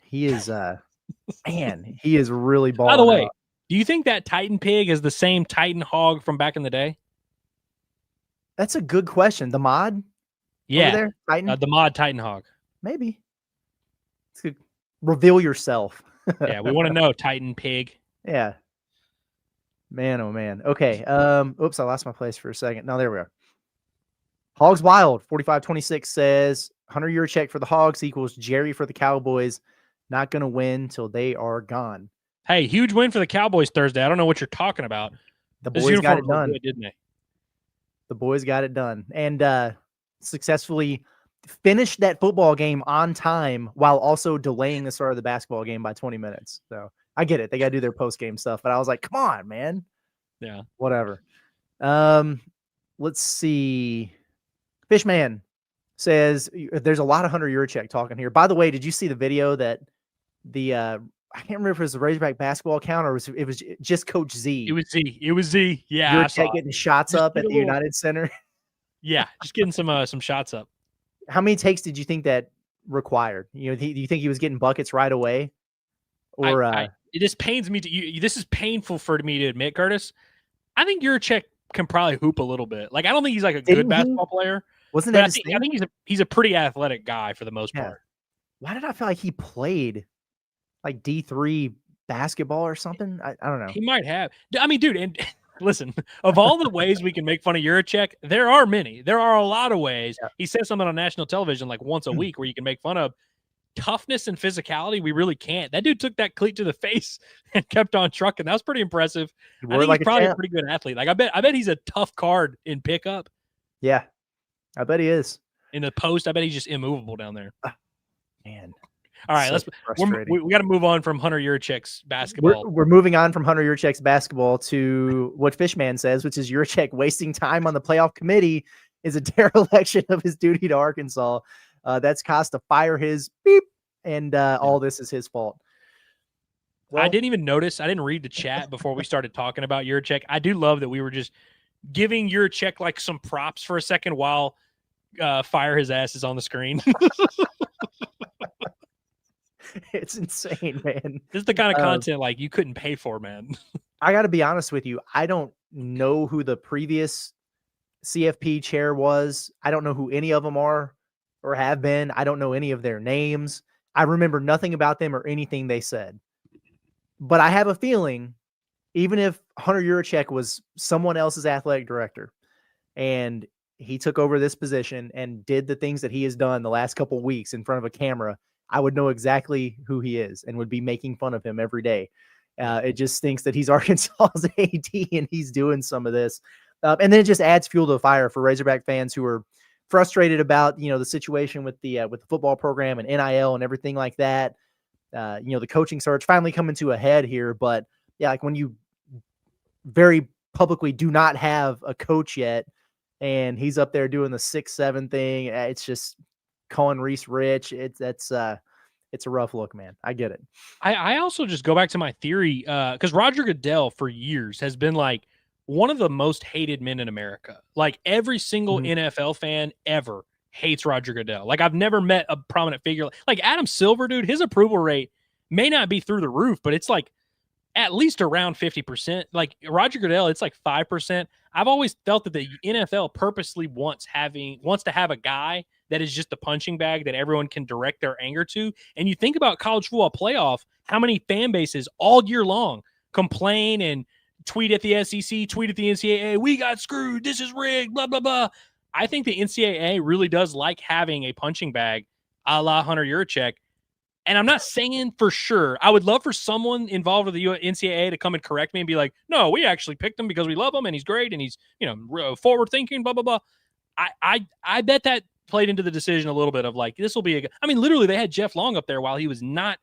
He is, man, he is really balling. By the way, out. Do you think that Titan pig is the same Titan hog from back in the day? That's a good question. The mod? Yeah. Over there? Titan? The mod Titan hog. Maybe. It's good. Reveal yourself. Yeah, we want to know, Titan pig. Yeah. Man, oh man. Okay. Oops, I lost my place for a second. No, there we are. Hogs Wild 45-26 says Hunter Yurachek for the Hogs equals Jerry for the Cowboys. Not going to win till they are gone. Hey, huge win for the Cowboys Thursday. I don't know what you're talking about. The boys got it done. Good, didn't they? The boys got it done and successfully finished that football game on time while also delaying the start of the basketball game by 20 minutes. So I get it. They got to do their post-game stuff, but I was like, come on, man. Yeah. Whatever. Let's see. Fishman says there's a lot of Hunter Yurachek talking here. By the way, did you see the video that I can't remember if it was the Razorback basketball account or it was just Coach Z. It was Z. Yeah. Yurachek getting shots up at the United Center. Yeah. Just getting some shots up. How many takes did you think that required? Do you think he was getting buckets right away? Or it just pains me to this is painful for me to admit, Curtis. I think Yurachek can probably hoop a little bit. Like, I don't think he's like a good basketball player. Wasn't that I think he's a pretty athletic guy for the most part. Why did I feel like he played like D3 basketball or something? I don't know. He might have. I mean, dude, and listen, of all the ways we can make fun of Yurachek, there are many. There are a lot of ways. Yeah. He says something on national television like once a week where you can make fun of toughness and physicality. We really can't. That dude took that cleat to the face and kept on trucking. That was pretty impressive. I think he's probably a pretty good athlete. Like, I bet he's a tough card in pickup. Yeah, I bet he is. In the post, I bet he's just immovable down there. Man. All right, we got to move on from Hunter Yurachek's basketball. We're moving on from Hunter Yurachek's basketball to what Fishman says, which is Yurachek wasting time on the playoff committee is a dereliction of his duty to Arkansas. That's cost to fire his beep, and all this is his fault. Well, I didn't even notice. I didn't read the chat before we started talking about Yurachek. I do love that we were just giving Yurachek like some props for a second while fire his ass is on the screen. It's insane, man. This is the kind of content like you couldn't pay for, man. I got to be honest with you. I don't know who the previous CFP chair was. I don't know who any of them are or have been. I don't know any of their names. I remember nothing about them or anything they said. But I have a feeling, even if Hunter Yurachek was someone else's athletic director and he took over this position and did the things that he has done the last couple of weeks in front of a camera, I would know exactly who he is and would be making fun of him every day. It just stinks that he's Arkansas's AD and he's doing some of this. And then it just adds fuel to the fire for Razorback fans who are frustrated about, the situation with the football program and NIL and everything like that. The coaching search finally coming to a head here. But yeah, like when you very publicly do not have a coach yet, and he's up there doing the 6-7 thing. It's just calling Reese rich. It's a rough look, man. I get it. I also just go back to my theory, because Roger Goodell for years has been like one of the most hated men in America. Like every single NFL fan ever hates Roger Goodell. Like I've never met a prominent figure like Adam Silver, dude. His approval rate may not be through the roof, but it's like at least around 50%. Like Roger Goodell, it's like 5%. I've always felt that the NFL purposely wants to have a guy that is just the punching bag that everyone can direct their anger to. And you think about college football playoff, how many fan bases all year long complain and tweet at the SEC, tweet at the NCAA, we got screwed, this is rigged, blah, blah, blah. I think the NCAA really does like having a punching bag a la Hunter Yurachek. And I'm not saying for sure. I would love for someone involved with the NCAA to come and correct me and be like, no, we actually picked him because we love him and he's great and he's, forward thinking, blah, blah, blah. I bet that played into the decision a little bit of like, this will be I mean, literally they had Jeff Long up there while he was not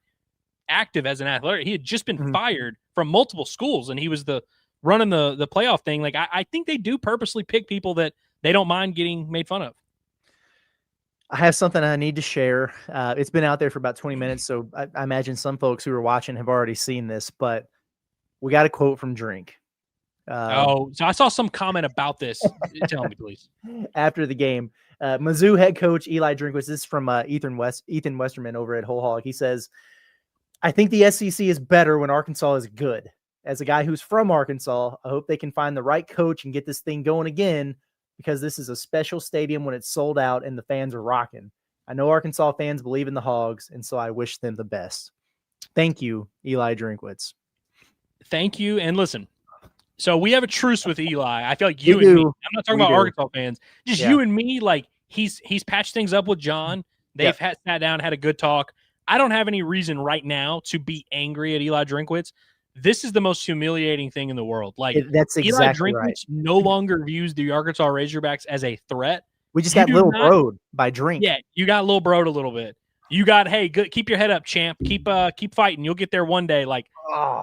active as an athlete. He had just been fired from multiple schools and he was running the playoff thing. Like, I think they do purposely pick people that they don't mind getting made fun of. I have something I need to share. It's been out there for about 20 minutes, so I imagine some folks who are watching have already seen this, but we got a quote from Drink. So I saw some comment about this. Tell me, please. After the game, Mizzou head coach Eli Drinkwitz, this is from Ethan Westerman over at Whole Hog. He says, I think the SEC is better when Arkansas is good. As a guy who's from Arkansas, I hope they can find the right coach and get this thing going again, because this is a special stadium when it's sold out and the fans are rocking. I know Arkansas fans believe in the Hogs, and so I wish them the best. Thank you, Eli Drinkwitz. Thank you. And listen, so we have a truce with Eli. I feel like you and me, I'm not talking about Arkansas fans, just you and me, like he's patched things up with John. They've sat down, had a good talk. I don't have any reason right now to be angry at Eli Drinkwitz. This is the most humiliating thing in the world. Like that's exactly Eli Drinkwitz right. no longer views the Arkansas Razorbacks as a threat. We just got little broed by Drink. Yeah, you got little broed a little bit. You got, hey, good, keep your head up, champ. Keep fighting. You'll get there one day. Like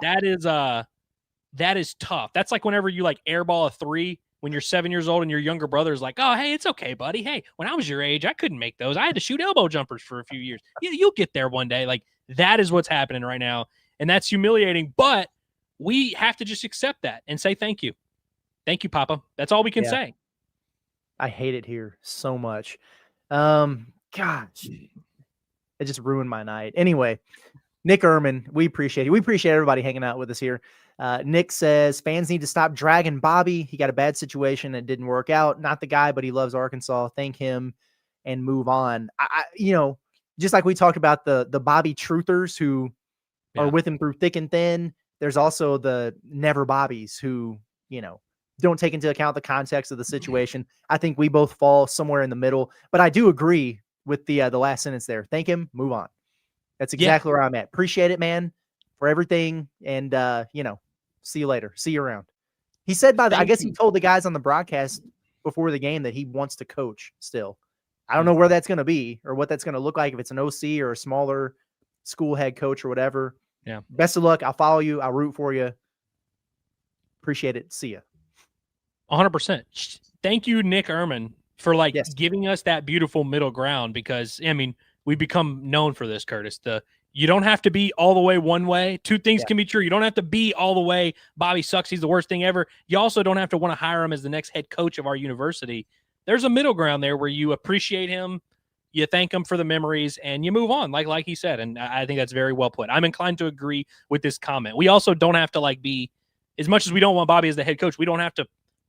that is tough. That's like whenever you like airball a 3 when you're 7 years old and your younger brother's like, oh, hey, it's okay, buddy. Hey, when I was your age, I couldn't make those. I had to shoot elbow jumpers for a few years. Yeah, you'll get there one day. Like that is what's happening right now. And that's humiliating, but we have to just accept that and say thank you. Thank you, Papa. That's all we can say. I hate it here so much. Gosh, it just ruined my night. Anyway, Nick Ehrman, we appreciate it. We appreciate everybody hanging out with us here. Nick says fans need to stop dragging Bobby. He got a bad situation and didn't work out. Not the guy, but he loves Arkansas. Thank him and move on. Just like we talked about the Bobby truthers who are with him through thick and thin. There's also the never Bobbies who, don't take into account the context of the situation. I think we both fall somewhere in the middle, but I do agree with the last sentence there. Thank him, move on. That's exactly where I'm at. Appreciate it, man, for everything. And, see you later. See you around. He said I guess he told the guys on the broadcast before the game that he wants to coach still. I don't know where that's going to be or what that's going to look like, if it's an OC or a smaller school head coach or whatever. Yeah. Best of luck. I'll follow you. I'll root for you. Appreciate it. See ya. 100%. Thank you, Nick Ehrman, for giving us that beautiful middle ground, because I mean, we become known for this, Curtis. You don't have to be all the way one way. Two things can be true. You don't have to be all the way Bobby sucks, he's the worst thing ever. You also don't have to want to hire him as the next head coach of our university. There's a middle ground there where you appreciate him, you thank him for the memories, and you move on, like he said. And I think that's very well put. I'm inclined to agree with this comment. We also don't have to be, as much as we don't want Bobby as the head coach, we don't have to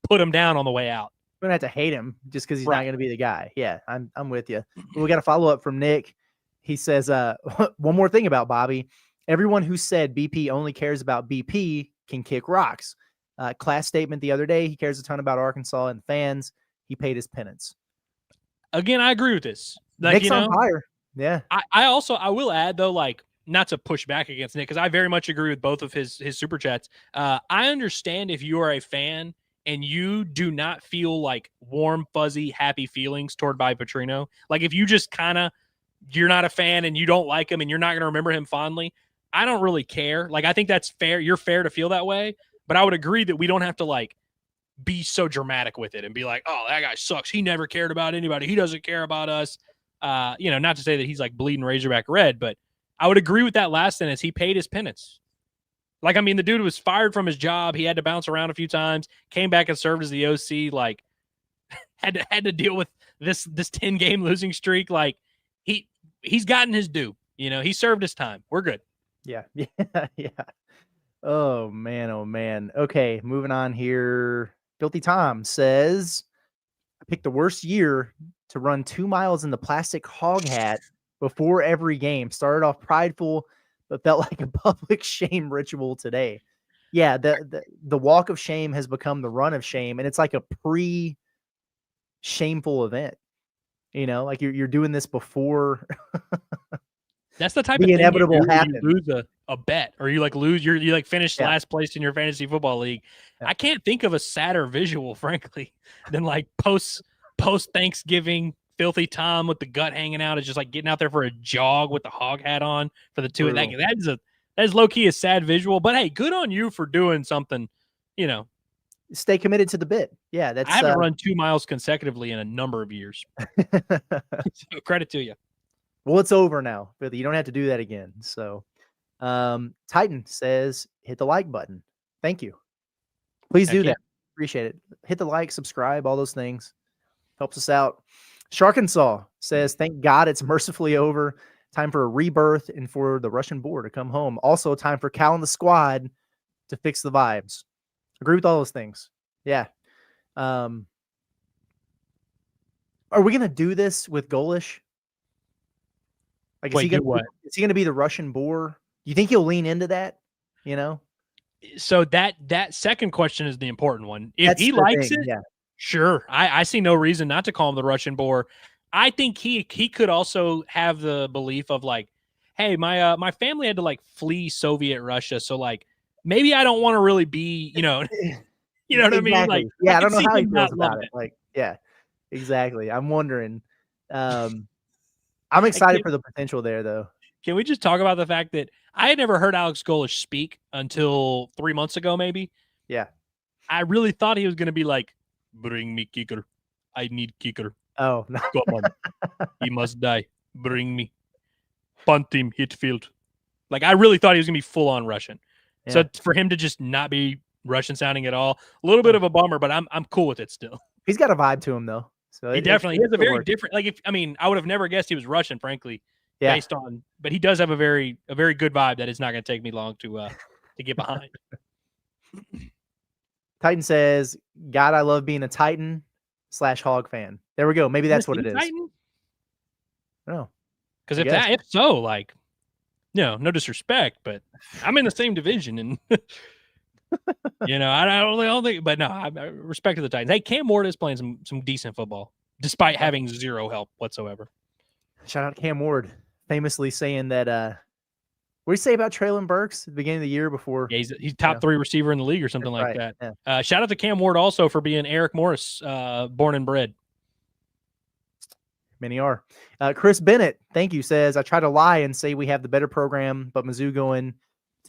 put him down on the way out. We don't have to hate him just because he's not going to be the guy. Yeah, I'm with you. We got a follow up from Nick. He says, one more thing about Bobby. Everyone who said BP only cares about BP can kick rocks. Class statement the other day. He cares a ton about Arkansas and fans. He paid his penance. Again, I agree with this. Nick's on fire. Yeah. I will add though, not to push back against Nick, because I very much agree with both of his super chats. I understand if you are a fan and you do not feel warm, fuzzy, happy feelings toward Bobby Petrino. If you just you're not a fan and you don't like him and you're not going to remember him fondly, I don't really care. I think that's fair. You're fair to feel that way, but I would agree that we don't have to be so dramatic with it and be like, oh, that guy sucks. He never cared about anybody. He doesn't care about us. Not to say that he's like bleeding Razorback red, but I would agree with that last sentence. He paid his penance. Like, I mean, the dude was fired from his job. He had to bounce around a few times, came back and served as the OC, like had to deal with this 10-game losing streak. Like he's gotten his due. He served his time. We're good. Yeah. Yeah. Oh man. Okay, moving on here. Filthy Tom says, I picked the worst year to run 2 miles in the plastic hog hat before every game. Started off prideful, but felt like a public shame ritual today. Yeah, the walk of shame has become the run of shame, and it's like a pre-shameful event. Like you're doing this before That's the type the of thing inevitable you do happen. when you lose a bet, or you like lose you like finish last place in your fantasy football league. Yeah. I can't think of a sadder visual, frankly, than like post Thanksgiving Filthy Tom with the gut hanging out is just like getting out there for a jog with the hog hat on for the two. That is low key a sad visual, but hey, good on you for doing something. Stay committed to the bit. Yeah, I haven't run 2 miles consecutively in a number of years. So credit to you. Well, it's over now, Billy. You don't have to do that again. So, Titan says, hit the like button. Thank you. Please do that. Appreciate it. Hit the like, subscribe, all those things. Helps us out. Sharkensaw says, thank God it's mercifully over. Time for a rebirth and for the Russian boar to come home. Also, time for Cal and the squad to fix the vibes. Agree with all those things. Yeah. Are we going to do this with Golish? Like, is he going to be the Russian boar? You think he'll lean into that? So that second question is the important one. If he likes it, sure. I see no reason not to call him the Russian boar. I think he could also have the belief of like, hey, my family had to like flee Soviet Russia, so like maybe I don't want to really be, you know what I mean? Like, yeah, I don't know how he feels about it. Like, yeah, exactly. I'm wondering. I'm excited for the potential there, though. Can we just talk about the fact that I had never heard Alex Golish speak until 3 months ago, maybe? Yeah. I really thought he was going to be like, bring me kicker. I need kicker. Oh, no. Come on. He must die. Bring me. Punt him, hit field. Like, I really thought he was going to be full-on Russian. Yeah. So for him to just not be Russian sounding at all, a little bit of a bummer, but I'm cool with it still. He's got a vibe to him, though. So he definitely has a very different, like, I would have never guessed he was Russian, frankly, based on, but he does have a very good vibe that it's not going to take me long to get behind. Titan says, God, I love being a Titan / Hog fan. There we go. Maybe that's what it is. Titan? No. Because if so, like, no disrespect, but I'm in the same division and I don't think, but no, I respect to the Titans. Hey, Cam Ward is playing some decent football despite having zero help whatsoever. Shout out to Cam Ward, famously saying that. What did he say about Traylon Burks at the beginning of the year before? Yeah, he's top 3 receiver in the league or something like that. Yeah. Shout out to Cam Ward also for being Eric Morris, born and bred. Many are. Chris Bennett, thank you, says, I try to lie and say we have the better program, but Mizzou going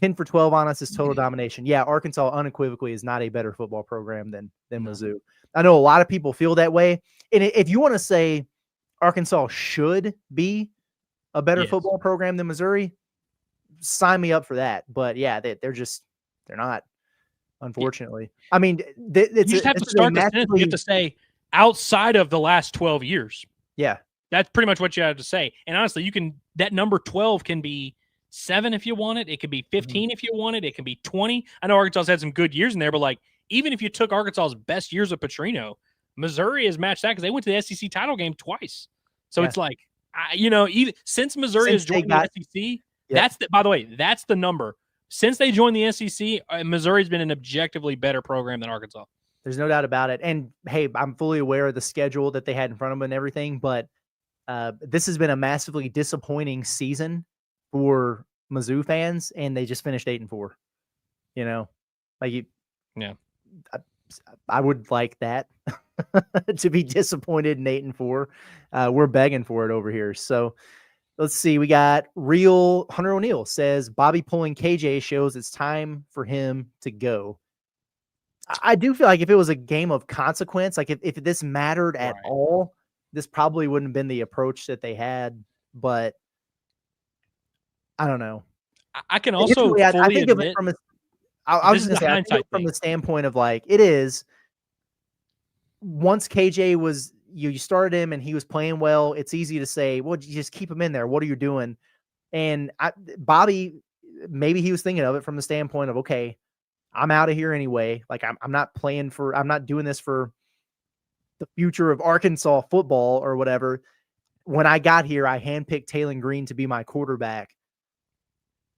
10 for 12 on us is total domination. Yeah, Arkansas unequivocally is not a better football program than Mizzou. I know a lot of people feel that way. And if you want to say Arkansas should be a better football program than Missouri, sign me up for that. But yeah, they're not, unfortunately. I mean, you just have to start the sentence. You have to say outside of the last 12 years. Yeah. That's pretty much what you have to say. And honestly, that number 12 can be 7 if you want it. It could be 15 if you want it. It can be 20. I know Arkansas had some good years in there, but like even if you took Arkansas's best years of Petrino, Missouri has matched that because they went to the SEC title game twice. So it's like, even since Missouri has joined the SEC, by the way, that's the number. Since they joined the SEC, Missouri's been an objectively better program than Arkansas. There's no doubt about it. And hey, I'm fully aware of the schedule that they had in front of them and everything, but this has been a massively disappointing season for Mizzou fans, and they just finished 8-4. I would like that to be disappointed in 8-4. We're begging for it over here. So let's see. We got real Hunter O'Neill says Bobby pulling KJ shows it's time for him to go. I do feel like if it was a game of consequence, like if this mattered at Right. all, this probably wouldn't have been the approach that they had. But I don't know. I can also Initially, I fully think of it admit from a. that I was this just is gonna a say I think of hindsight it from thing. the standpoint of like it is. Once KJ was you started him and he was playing well, it's easy to say, well, you just keep him in there. What are you doing? And Bobby, maybe he was thinking of it from the standpoint of, okay, I'm out of here anyway. Like I'm not doing this for the future of Arkansas football or whatever. When I got here, I handpicked Taylor Green to be my quarterback.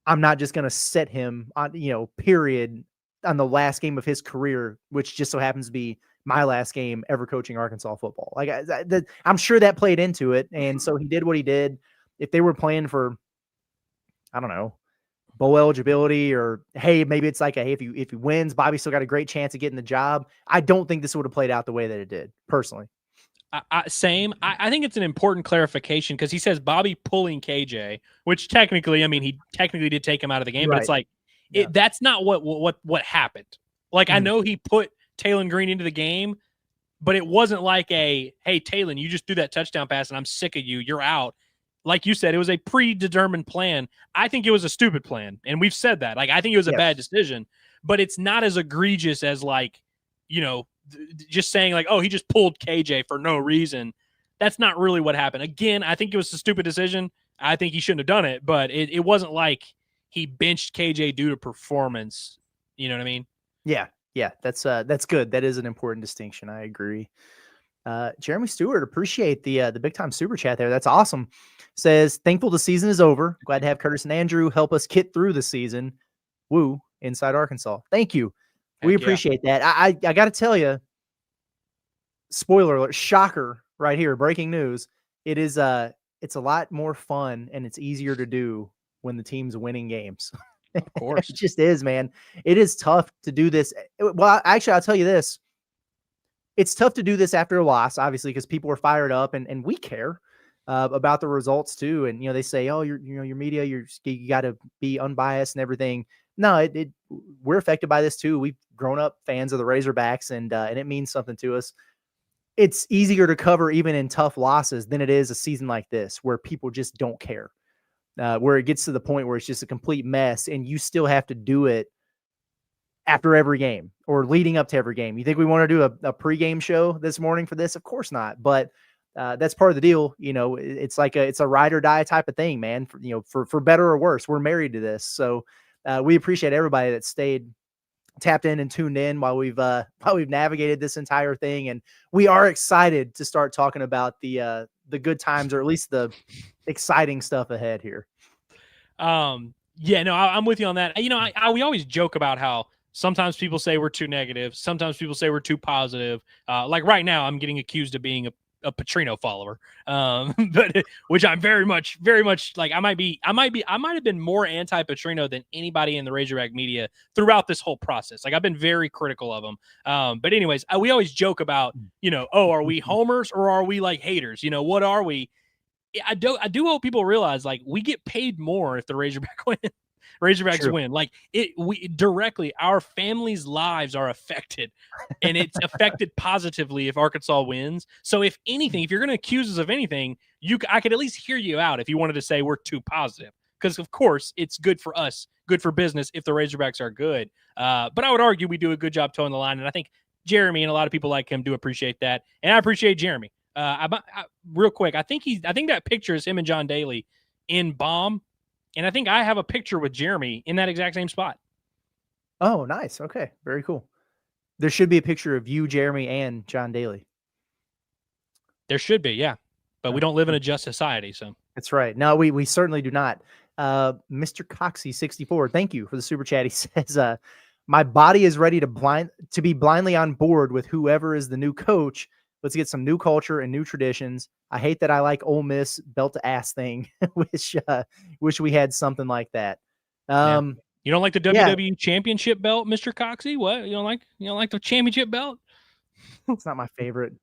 I'm not just going to set him on, period, on the last game of his career, which just so happens to be my last game ever coaching Arkansas football. Like I'm sure that played into it. And so he did what he did. If they were playing for, I don't know, bowl eligibility, or hey, maybe it's like hey, if he wins, Bobby still got a great chance of getting the job. I don't think this would have played out the way that it did, personally. Same. I think it's an important clarification because he says Bobby pulling KJ, which technically, I mean, he technically did take him out of the game, but it's like that's not what happened. Like I know he put Taylor Green into the game, but it wasn't like hey, Taylor, you just do that touchdown pass and I'm sick of you. You're out. Like you said, it was a predetermined plan. I think it was a stupid plan, and we've said that. Like I think it was a bad decision, but it's not as egregious as like, just saying like, oh, he just pulled KJ for no reason. That's not really what happened. Again, I think it was a stupid decision. I think he shouldn't have done it, but it wasn't like he benched KJ due to performance. You know what I mean? Yeah. That's good. That is an important distinction. I agree. Jeremy Stewart, appreciate the big time super chat there. That's awesome. Says, thankful the season is over. Glad to have Curtis and Andrew help us get through the season. Woo, Inside Arkansas. Thank you. We appreciate that. I got to tell you, spoiler alert, shocker right here, breaking news. It's a lot more fun and it's easier to do when the team's winning games. Of course. It just is, man. It is tough to do this. Well, actually, I'll tell you this. It's tough to do this after a loss, obviously, because people are fired up and we care about the results too. And, they say, oh, your media, you got to be unbiased and everything. No, we're affected by this too. We've grown up fans of the Razorbacks and it means something to us. It's easier to cover even in tough losses than it is a season like this where people just don't care, where it gets to the point where it's just a complete mess and you still have to do it after every game or leading up to every game. You think we want to do a pregame show this morning for this? Of course not. But that's part of the deal. It's like it's a ride or die type of thing, man. For better or worse, we're married to this. So we appreciate everybody that stayed tapped in and tuned in while we've navigated this entire thing. And we are excited to start talking about the good times, or at least the exciting stuff ahead here. Yeah, no, I'm with you on that. We always joke about how sometimes people say we're too negative. Sometimes people say we're too positive. Like right now, I'm getting accused of being a Petrino follower, but which I'm very much like. I might have been more anti-Petrino than anybody in the Razorback media throughout this whole process. Like I've been very critical of him. But anyways, we always joke about, are we homers or are we like haters? What are we? I do hope people realize like we get paid more if the Razorbacks win. Like we directly, our families' lives are affected, and it's affected positively if Arkansas wins. So if anything, if you're going to accuse us of anything, I could at least hear you out if you wanted to say we're too positive, because of course it's good for us, good for business if the Razorbacks are good. But I would argue we do a good job towing the line, and I think Jeremy and a lot of people like him do appreciate that, and I appreciate Jeremy. Real quick, I think that picture is him and John Daly in Bomb. And I think I have a picture with Jeremy in that exact same spot. Oh, nice. Okay. Very cool. There should be a picture of you, Jeremy, and John Daly. There should be, yeah. But we don't live in a just society, so. That's right. No, we certainly do not. Mr. Coxie64, thank you for the super chat. He says, my body is ready to be blindly on board with whoever is the new coach. Let's get some new culture and new traditions. I hate that I like Ole Miss belt to ass thing. Wish we had something like that. You don't like the WWE Championship belt, Mr. Coxie? What? You don't like the championship belt? It's not my favorite.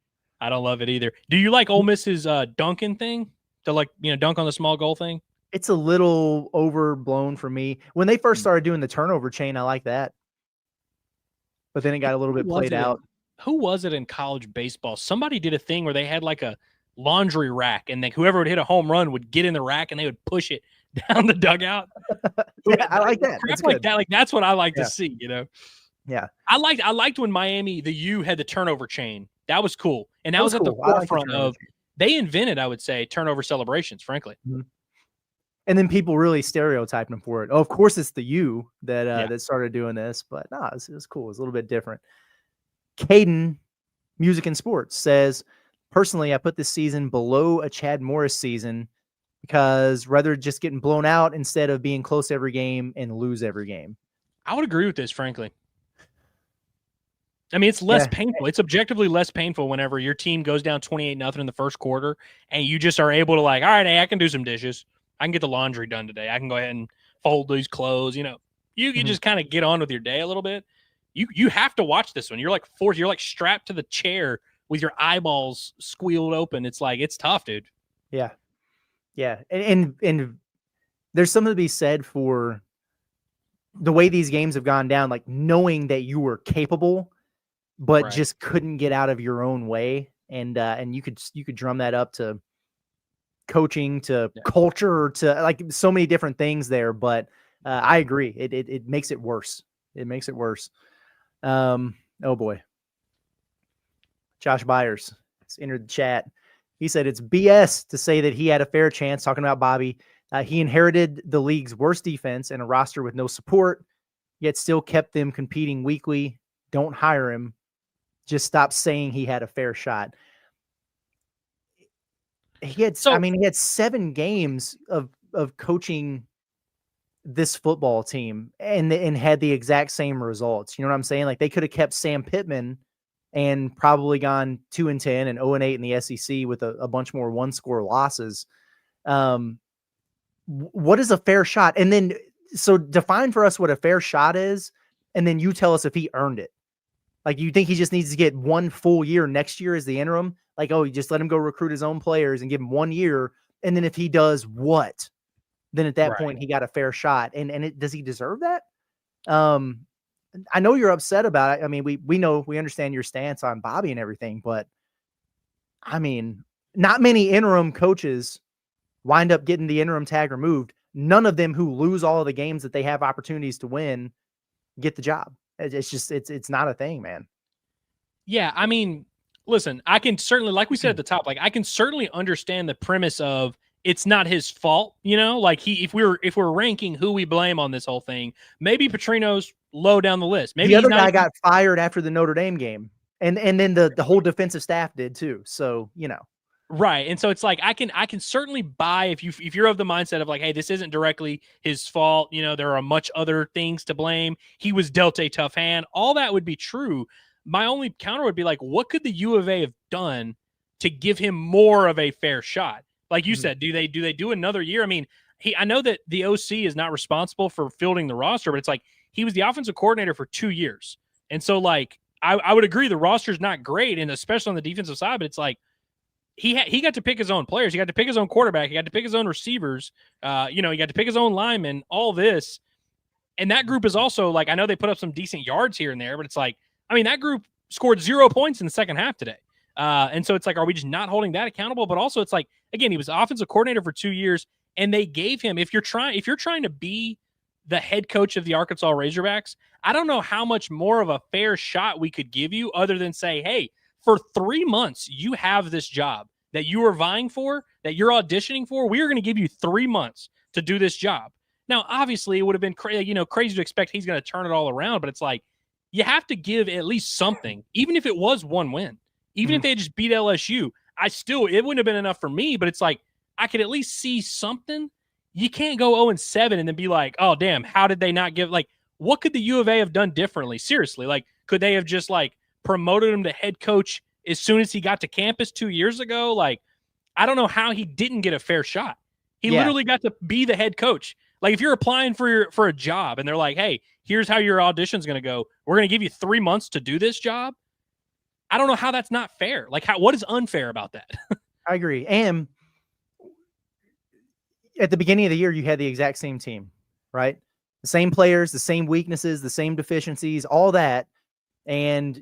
I don't love it either. Do you like Ole Miss's dunking thing? To dunk on the small goal thing? It's a little overblown for me. When they first started doing the turnover chain, I like that. but then it got a little bit played out. Who was it in college baseball? Somebody did a thing where they had like a laundry rack, and then whoever would hit a home run would get in the rack and they would push it down the dugout. Yeah, I like that. Crap like that. Like that's what I like to see, Yeah. I liked when Miami, the U had the turnover chain. That was cool. And that was at the cool. forefront of they invented, I would say, turnover celebrations, frankly. Mm-hmm. And then people really stereotyped them for it. Oh, of course it's the U that that started doing this, but no, it was cool. It was a little bit different. Caden, Music and Sports, says, personally, I put this season below a Chad Morris season because rather just getting blown out instead of being close every game and lose every game. I would agree with this, frankly. I mean, it's less painful. It's objectively less painful whenever your team goes down 28-0 in the first quarter and you just are able to like, all right, hey, I can do some dishes. I can get the laundry done today. I can go ahead and fold these clothes. You can just kind of get on with your day a little bit. You have to watch this one. You're like forced. You're like strapped to the chair with your eyeballs squealed open. It's like, it's tough, dude. Yeah. Yeah. And there's something to be said for the way these games have gone down, like knowing that you were capable, but just couldn't get out of your own way. And you could drum that up to coaching, to culture, to like so many different things there. But I agree. It makes it worse. It makes it worse. Oh boy. Josh Byers has entered the chat. He said it's BS to say that he had a fair chance, talking about Bobby. He inherited the league's worst defense and a roster with no support, yet still kept them competing weekly. Don't hire him. Just stop saying he had a fair shot. He had 7 games of coaching this football team and had the exact same results. You know what I'm saying? Like they could have kept Sam Pittman and probably gone 2-10 and 0-8 in the SEC with a bunch more one-score losses. What is a fair shot? And then, so define for us what a fair shot is, and then you tell us if he earned it. Like, you think he just needs to get 1 full year next year as the interim? Like, oh, you just let him go recruit his own players and give him 1 year, and then if he does what? Then at that point, he got a fair shot. And does he deserve that? I know you're upset about it. I mean, we understand your stance on Bobby and everything, but I mean, not many interim coaches wind up getting the interim tag removed. None of them who lose all of the games that they have opportunities to win get the job. It's just, it's not a thing, man. Yeah. I mean, listen, I can certainly, like we said at the top, like I can certainly understand the premise of it's not his fault, like if we're ranking who we blame on this whole thing, maybe Petrino's low down the list. Maybe the other guy got fired after the Notre Dame game, and then the whole defensive staff did too. So, Right. And so it's like, I can certainly buy if you're of the mindset of like, hey, this isn't directly his fault. There are much other things to blame. He was dealt a tough hand. All that would be true. My only counter would be like, what could the U of A have done to give him more of a fair shot? Like you said, do they do another year? I mean, I know that the OC is not responsible for fielding the roster, but it's like he was the offensive coordinator for 2 years. And so like, I would agree the roster's not great, and especially on the defensive side, but it's like, he got to pick his own players. He got to pick his own quarterback. He got to pick his own receivers. He got to pick his own linemen, all this. And that group is also like, I know they put up some decent yards here and there, but it's like, I mean, that group scored 0 points in the second half today. And so it's like, are we just not holding that accountable? But also it's like, again, he was offensive coordinator for 2 years, and they gave him, if you're trying to be the head coach of the Arkansas Razorbacks, I don't know how much more of a fair shot we could give you other than say, hey, for 3 months, you have this job that you are vying for, that you're auditioning for. We are going to give you 3 months to do this job. Now, obviously, it would have been crazy to expect he's going to turn it all around, but it's like, you have to give at least something, even if it was 1 win, even if they just beat LSU. It wouldn't have been enough for me, but it's like, I could at least see something. You can't go 0-7 and then be like, oh, damn, how did they not give, like, what could the U of A have done differently? Seriously, like, could they have just like promoted him to head coach as soon as he got to campus 2 years ago? Like, I don't know how he didn't get a fair shot. He literally got to be the head coach. Like, if you're applying for a job and they're like, hey, here's how your audition's going to go. We're going to give you 3 months to do this job. I don't know how that's not fair. Like, what is unfair about that? I agree. And at the beginning of the year, you had the exact same team, right? The same players, the same weaknesses, the same deficiencies, all that. And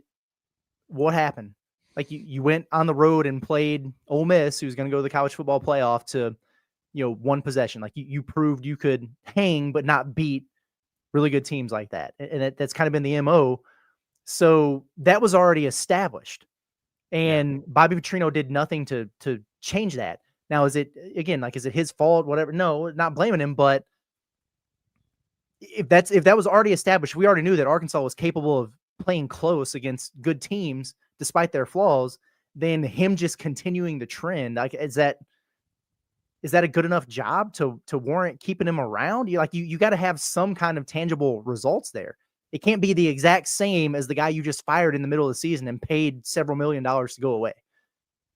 what happened? Like you went on the road and played Ole Miss, who's going to go to the college football playoff, to, one possession. Like you proved you could hang but not beat really good teams like that. And that's kind of been the MO. So that was already established. And Bobby Petrino did nothing to change that. Now, is it his fault? Whatever. No, not blaming him, but if that was already established, we already knew that Arkansas was capable of playing close against good teams despite their flaws. Then him just continuing the trend, like, is that a good enough job to warrant keeping him around? You got to have some kind of tangible results there. It can't be the exact same as the guy you just fired in the middle of the season and paid several $1 million to go away.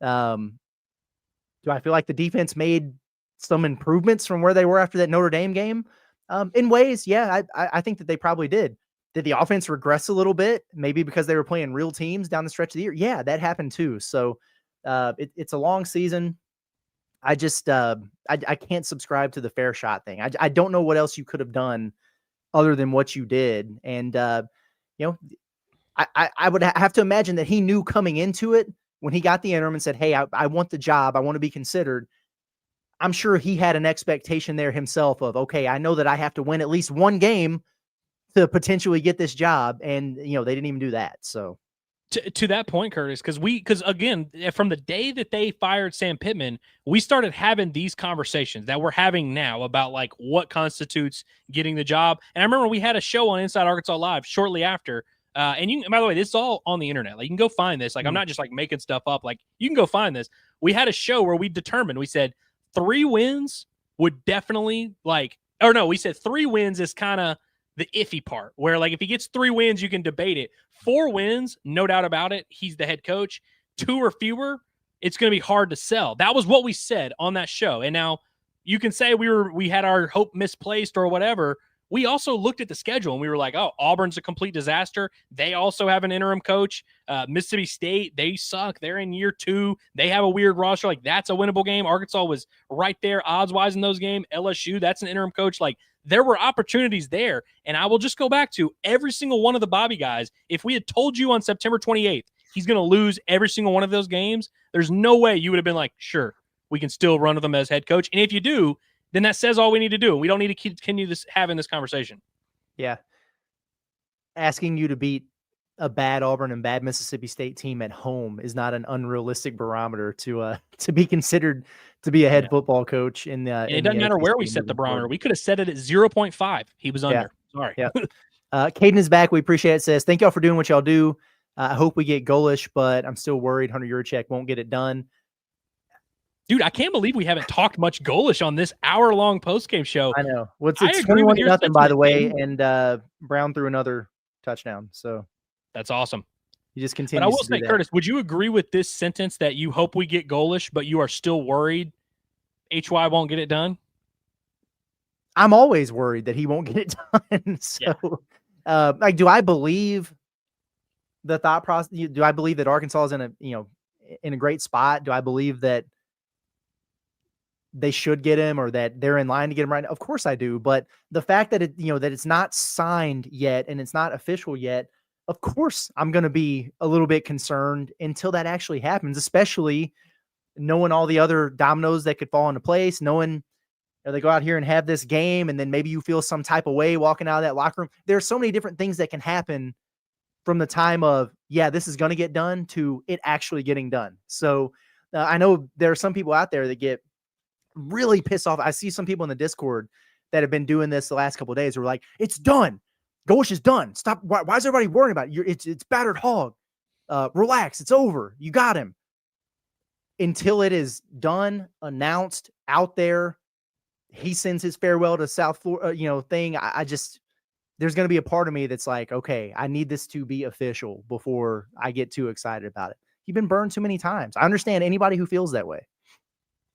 Do I feel like the defense made some improvements from where they were after that Notre Dame game? In ways, yeah, I think that they probably did. Did the offense regress a little bit? Maybe because they were playing real teams down the stretch of the year. Yeah, that happened too. So it's a long season. I just I can't subscribe to the fair shot thing. I don't know what else you could have done other than what you did. And I would have to imagine that he knew coming into it when he got the interim and said, hey, I want the job. I want to be considered. I'm sure he had an expectation there himself of, okay, I know that I have to win at least one game to potentially get this job. And, they didn't even do that. So to that point, Curtis, because again, from the day that they fired Sam Pittman, we started having these conversations that we're having now about like what constitutes getting the job. And I remember we had a show on Inside Arkansas Live shortly after. And by the way, this is all on the internet. Like you can go find this. Like I'm not just like making stuff up. Like you can go find this. We had a show where we said 3 wins would definitely we said 3 wins is kind of the iffy part where like if he gets 3 wins, you can debate it. 4 wins, no doubt about it. He's the head coach. 2 or fewer, it's going to be hard to sell. That was what we said on that show. And now you can say we had our hope misplaced or whatever. We also looked at the schedule and we were like, oh, Auburn's a complete disaster. They also have an interim coach. Mississippi State, they suck. They're in year 2. They have a weird roster. Like that's a winnable game. Arkansas was right there odds-wise in those games. LSU, that's an interim coach. Like there were opportunities there. And I will just go back to every single one of the Bobby guys. If we had told you on September 28th, he's going to lose every single one of those games, there's no way you would have been like, sure, we can still run with him as head coach. And if you do, then that says all we need to do. We don't need to continue having this conversation. Yeah. Asking you to beat a bad Auburn and bad Mississippi State team at home is not an unrealistic barometer to be considered to be a head football coach in the. And it doesn't matter where we set the barometer. We could have set it at 0.5. He was under. Sorry. Yeah. Caden is back. We appreciate it. Says, thank y'all for doing what y'all do. I hope we get goalish, but I'm still worried Hunter Yurchek won't get it done. Dude, I can't believe we haven't talked much goalish on this hour-long postgame show. I know. Well, it's 21-0, by the way, and Brown threw another touchdown. So that's awesome. You just continue. But I will say, Curtis, would you agree with this sentence that you hope we get goalish, but you are still worried HY won't get it done? I'm always worried that he won't get it done. So, do I believe the thought process? Do I believe that Arkansas is in a great spot? Do I believe that they should get him or that they're in line to get him right now? Of course I do. But the fact that that it's not signed yet and it's not official yet, of course I'm going to be a little bit concerned until that actually happens, especially knowing all the other dominoes that could fall into place, knowing they go out here and have this game and then maybe you feel some type of way walking out of that locker room. There's so many different things that can happen from the time of, this is going to get done to it actually getting done. So I know there are some people out there that get really pissed off. I see some people in the Discord that have been doing this the last couple of days who are like, it's done. Gosh is done. Stop. Why is everybody worrying about it? It's battered hog. Relax. It's over. You got him. Until it is done, announced, out there, he sends his farewell to South Florida, thing. I just, there's going to be a part of me that's like, okay, I need this to be official before I get too excited about it. You've been burned too many times. I understand anybody who feels that way.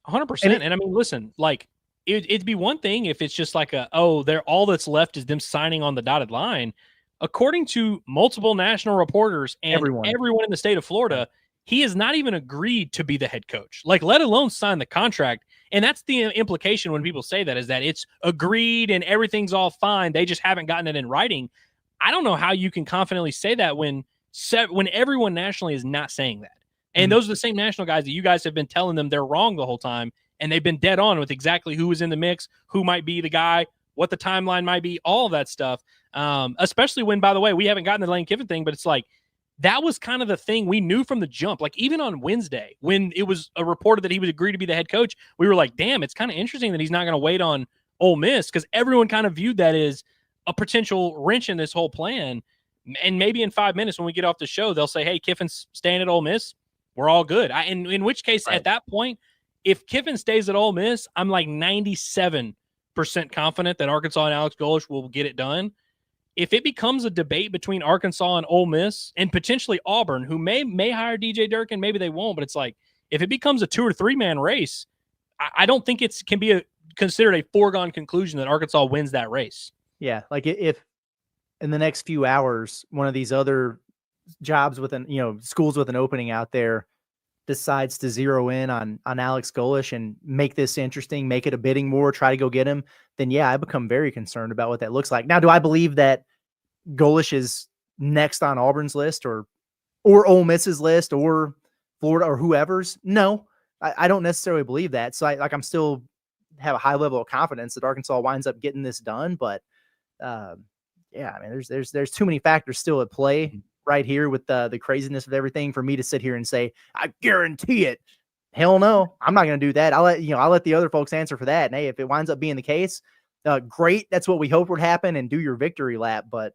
100%. And I mean, listen, like it'd be one thing if it's just like they're all that's left is them signing on the dotted line. According to multiple national reporters and everyone in the state of Florida, he has not even agreed to be the head coach, like let alone sign the contract. And that's the implication when people say that, is that it's agreed and everything's all fine. They just haven't gotten it in writing. I don't know how you can confidently say that when when everyone nationally is not saying that. And those are the same national guys that you guys have been telling them they're wrong the whole time. And they've been dead on with exactly who was in the mix, who might be the guy, what the timeline might be, all of that stuff. Especially when, by the way, we haven't gotten the Lane Kiffin thing, but it's like, that was kind of the thing we knew from the jump. Like, even on Wednesday, when it was reported that he would agree to be the head coach, we were like, damn, it's kind of interesting that he's not going to wait on Ole Miss, because everyone kind of viewed that as a potential wrench in this whole plan. And maybe in 5 minutes when we get off the show, they'll say, hey, Kiffin's staying at Ole Miss. We're all good. In which case, at that point, if Kiffin stays at Ole Miss, I'm like 97% confident that Arkansas and Alex Golesh will get it done. If it becomes a debate between Arkansas and Ole Miss and potentially Auburn, who may hire DJ Durkin, maybe they won't, but it's like, if it becomes a 2 or 3 man race, I don't think it can be considered a foregone conclusion that Arkansas wins that race. Yeah, like if in the next few hours, one of these other jobs with schools with an opening out there decides to zero in on Alex Golesh and make this interesting, make it a bidding war, try to go get him, then yeah, I become very concerned about what that looks like. Now, do I believe that Golesh is next on Auburn's list or Ole Miss's list or Florida or whoever's? No, I don't necessarily believe that. So I'm still have a high level of confidence that Arkansas winds up getting this done. But yeah, I mean, there's too many factors still at play right here with the craziness of everything for me to sit here and say, I guarantee it. Hell no, I'm not going to do that. I'll let the other folks answer for that. And hey, if it winds up being the case, great. That's what we hope would happen, and do your victory lap. But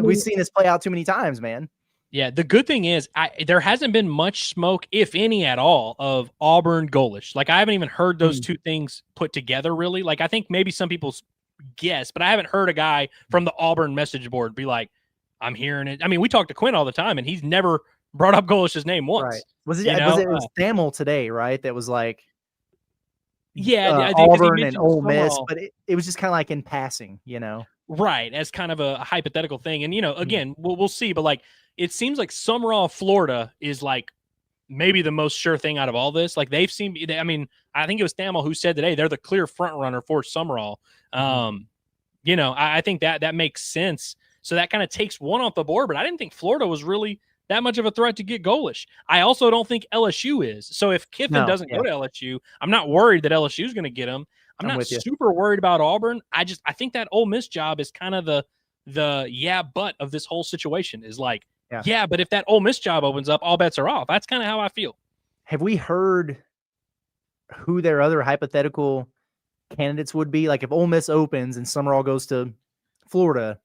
we've seen this play out too many times, man. Yeah, the good thing is there hasn't been much smoke, if any at all, of Auburn Golesh. Like, I haven't even heard those two things put together, really. Like, I think maybe some people guess, but I haven't heard a guy from the Auburn message board be like, I'm hearing it. I mean, we talk to Quinn all the time, and he's never brought up Golesh's name once. Right. Was it Thamel today, right? That was like, yeah, Auburn and Ole Miss, but it was just kind of like in passing, Right, as kind of a hypothetical thing. And, again, we'll see, but like, it seems like Summerall, Florida is like maybe the most sure thing out of all this. Like, I think it was Thamel who said today they're the clear front runner for Summerall. I think that makes sense. So that kind of takes one off the board, but I didn't think Florida was really that much of a threat to get Golesh. I also don't think LSU is. So if Kiffin doesn't go to LSU, I'm not worried that LSU is going to get him. I'm not super worried about Auburn. I think that Ole Miss job is kind of the but of this whole situation is like, but if that Ole Miss job opens up, all bets are off. That's kind of how I feel. Have we heard who their other hypothetical candidates would be? Like, if Ole Miss opens and Summerall goes to Florida,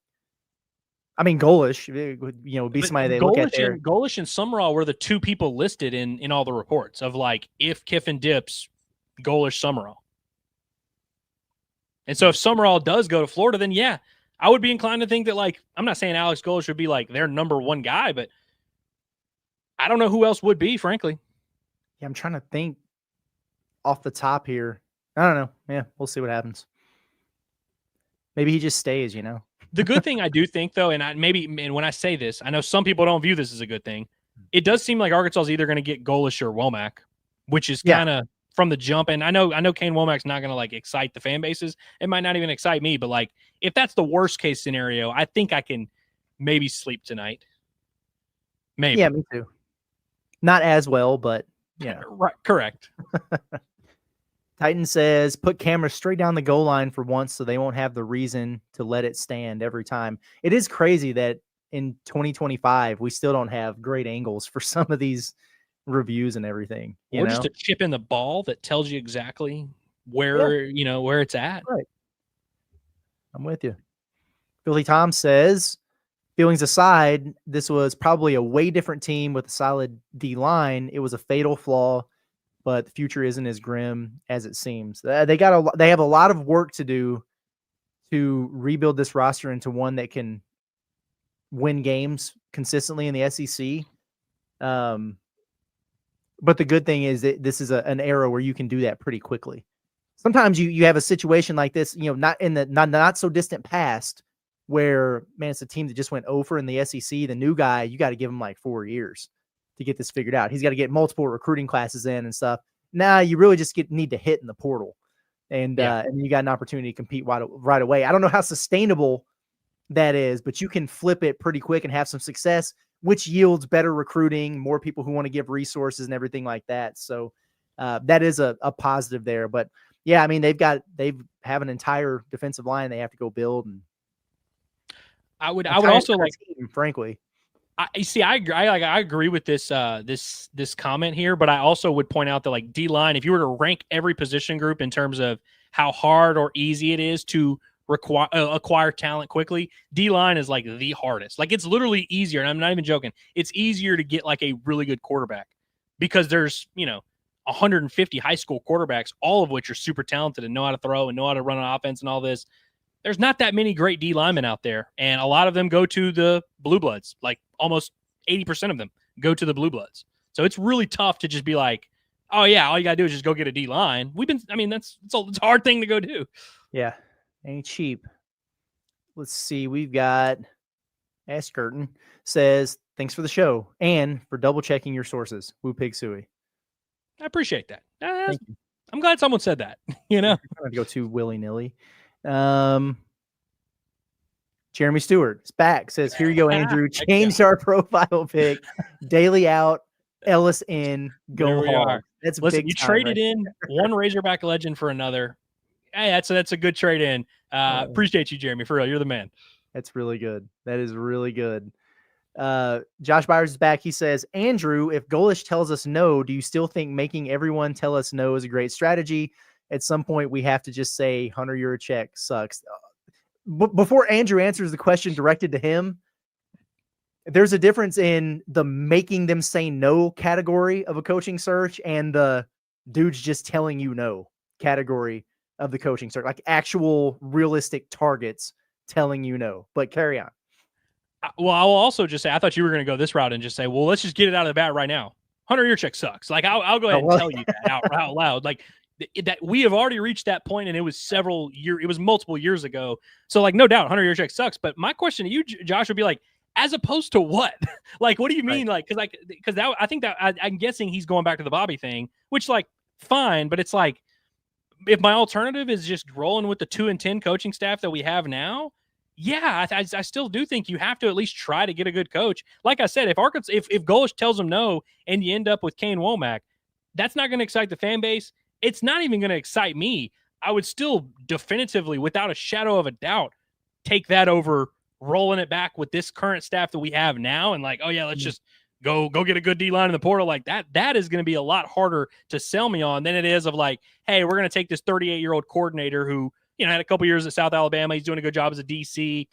I mean, Golesh, would be somebody they look at there. Golesh and Summerall were the two people listed in all the reports of like, if Kiffin dips, Golesh, Summerall. And so if Summerall does go to Florida, then yeah, I would be inclined to think that, like, I'm not saying Alex Golesh would be like their number one guy, but I don't know who else would be, frankly. Yeah, I'm trying to think off the top here. I don't know. Yeah, we'll see what happens. Maybe he just stays, The good thing I do think, though, and when I say this, I know some people don't view this as a good thing. It does seem like Arkansas is either going to get Golesh or Womack, which is kind of from the jump. And I know Kane Womack's not going to like excite the fan bases. It might not even excite me, but like, if that's the worst case scenario, I think I can maybe sleep tonight. Maybe. Yeah, me too. Not as well, but yeah. Right, correct. Titan says, put cameras straight down the goal line for once so they won't have the reason to let it stand every time. It is crazy that in 2025, we still don't have great angles for some of these reviews and everything. Or just a chip in the ball that tells you exactly where, where it's at. Right. I'm with you. Billy Tom says, feelings aside, this was probably a way different team with a solid D line. It was a fatal flaw, but the future isn't as grim as it seems. They have a lot of work to do to rebuild this roster into one that can win games consistently in the SEC. But the good thing is that this is an era where you can do that pretty quickly. Sometimes you have a situation like this, not in the not so distant past, where, man, it's a team that just went over in the SEC. The new guy, you got to give him like 4 years to get this figured out. He's got to get multiple recruiting classes in and stuff. Now you really just need to hit in the portal, and you got an opportunity to compete right away. I don't know how sustainable that is, but you can flip it pretty quick and have some success, which yields better recruiting, more people who want to give resources and everything like that. So that is a positive there. But yeah, I mean, they have an entire defensive line they have to go build, and I would also like, team, frankly. I agree with this this comment here, but I also would point out that like D line, if you were to rank every position group in terms of how hard or easy it is to acquire talent quickly, D line is like the hardest. Like it's literally easier, and I'm not even joking. It's easier to get like a really good quarterback because there's 150 high school quarterbacks, all of which are super talented and know how to throw and know how to run an offense and all this. There's not that many great D linemen out there, and a lot of them go to the Blue Bloods. Like almost 80% of them go to the Blue Bloods. So it's really tough to just be like, oh yeah, all you gotta do is just go get a D line. It's a hard thing to go do. Yeah, ain't cheap. Let's see, we've got S. Curtin says, thanks for the show and for double checking your sources. Woo Pig Suey. I appreciate that. I'm glad someone said that. I'm trying to go too willy-nilly. Jeremy Stewart is back. Says, here you go, Andrew. Changed our profile pick. Daily out, Ellis in, go Hogs. That's Listen, big. You traded in one Razorback legend for another. Hey, that's a good trade in. Appreciate you, Jeremy. For real, you're the man. That's really good. That is really good. Josh Byers is back. He says, Andrew, if Golish tells us no, do you still think making everyone tell us no is a great strategy? At some point, we have to just say, Hunter, you're a check, sucks. Before Andrew answers the question directed to him, there's a difference in the making them say no category of a coaching search and the dudes just telling you no category of the coaching search, like actual realistic targets telling you no. But carry on. Well, I will also just say, I thought you were going to go this route and just say, well, let's just get it out of the bat right now. Hunter Yurchek sucks. Like, I'll go ahead and tell you that out loud. Like, that we have already reached that point, and it was multiple years ago. So, like, no doubt, Hunter Yurchek sucks. But my question to you, Josh, would be like, as opposed to what? Like, what do you mean? Right. Like, because I think that I'm guessing he's going back to the Bobby thing, which, like, fine. But it's like, if my alternative is just rolling with the 2-10 coaching staff that we have now, yeah, I still do think you have to at least try to get a good coach. Like I said, if Golish tells them no and you end up with Kane Womack, that's not going to excite the fan base. It's not even going to excite me. I would still definitively, without a shadow of a doubt, take that over rolling it back with this current staff that we have now. And like, oh yeah, let's just go get a good D line in the portal. Like that is going to be a lot harder to sell me on than it is of like, hey, we're going to take this 38-year-old coordinator who, had a couple years at South Alabama. He's doing a good job as a DC,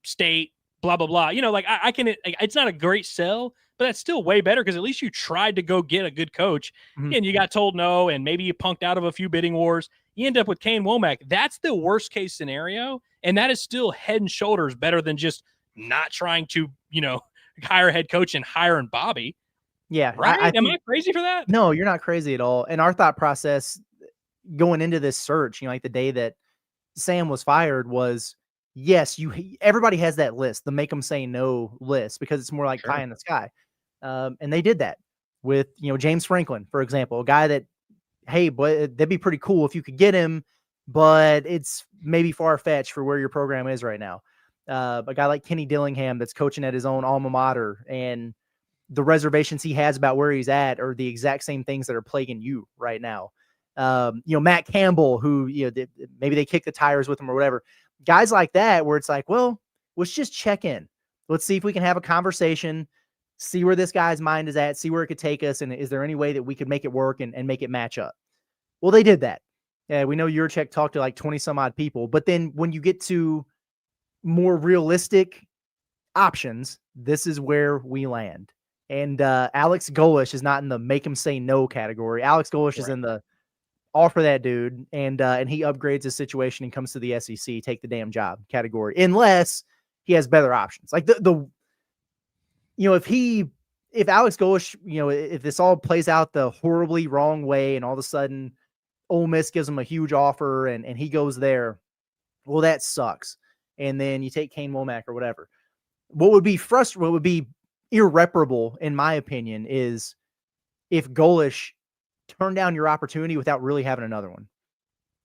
state, blah, blah, blah. Like I can, it's not a great sell, but that's still way better because at least you tried to go get a good coach and you got told no, and maybe you punked out of a few bidding wars. You end up with Kane Womack. That's the worst case scenario. And that is still head and shoulders better than just not trying to, hire a head coach and hiring Bobby. Yeah. Right? Am I crazy for that? No, you're not crazy at all. And our thought process going into this search, like the day that Sam was fired was, yes, everybody has that list, the make them say no list, because it's more like pie in the sky. And they did that with, James Franklin, for example, a guy that, hey, but that'd be pretty cool if you could get him, but it's maybe far-fetched for where your program is right now. A guy like Kenny Dillingham that's coaching at his own alma mater, and the reservations he has about where he's at are the exact same things that are plaguing you right now. Matt Campbell, who, maybe they kick the tires with him or whatever. Guys like that, where it's like, well, let's just check in. Let's see if we can have a conversation, see where this guy's mind is at, see where it could take us. And is there any way that we could make it work and make it match up? Well, they did that. Yeah, we know Yurchek talked to like 20 some odd people, but then when you get to more realistic options, this is where we land. And Alex Golish is not in the make him say no category. Alex Golish is in the offer that dude, and he upgrades his situation and comes to the SEC, take the damn job category, unless he has better options. Like if Alex Golish, if this all plays out the horribly wrong way and all of a sudden Ole Miss gives him a huge offer and he goes there, well, that sucks. And then you take Kane Womack or whatever. What would be irreparable, in my opinion, is if Golish turn down your opportunity without really having another one.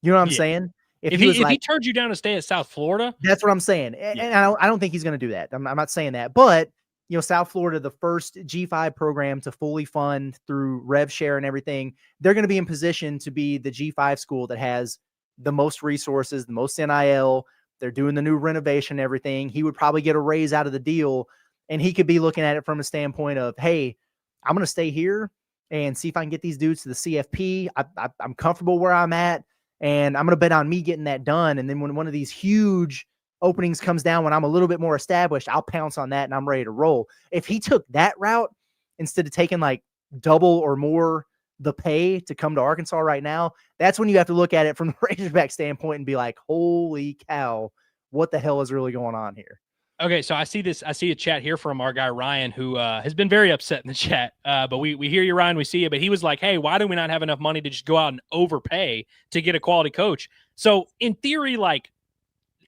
You know what I'm saying? If he was he turned you down to stay at South Florida, that's what I'm saying. And I don't think he's going to do that. I'm not saying that, but South Florida, the first G5 program to fully fund through rev share and everything, they're going to be in position to be the G5 school that has the most resources, the most NIL. They're doing the new renovation, and everything. He would probably get a raise out of the deal, and he could be looking at it from a standpoint of, hey, I'm going to stay here and see if I can get these dudes to the CFP. I'm comfortable where I'm at, and I'm going to bet on me getting that done. And then when one of these huge openings comes down, when I'm a little bit more established, I'll pounce on that and I'm ready to roll. If he took that route instead of taking like double or more the pay to come to Arkansas right now, that's when you have to look at it from the Razorback standpoint and be like, holy cow, what the hell is really going on here? Okay, so I see a chat here from our guy Ryan, who has been very upset in the chat. But we hear you, Ryan, we see you. But he was like, hey, why do we not have enough money to just go out and overpay to get a quality coach? So in theory, like,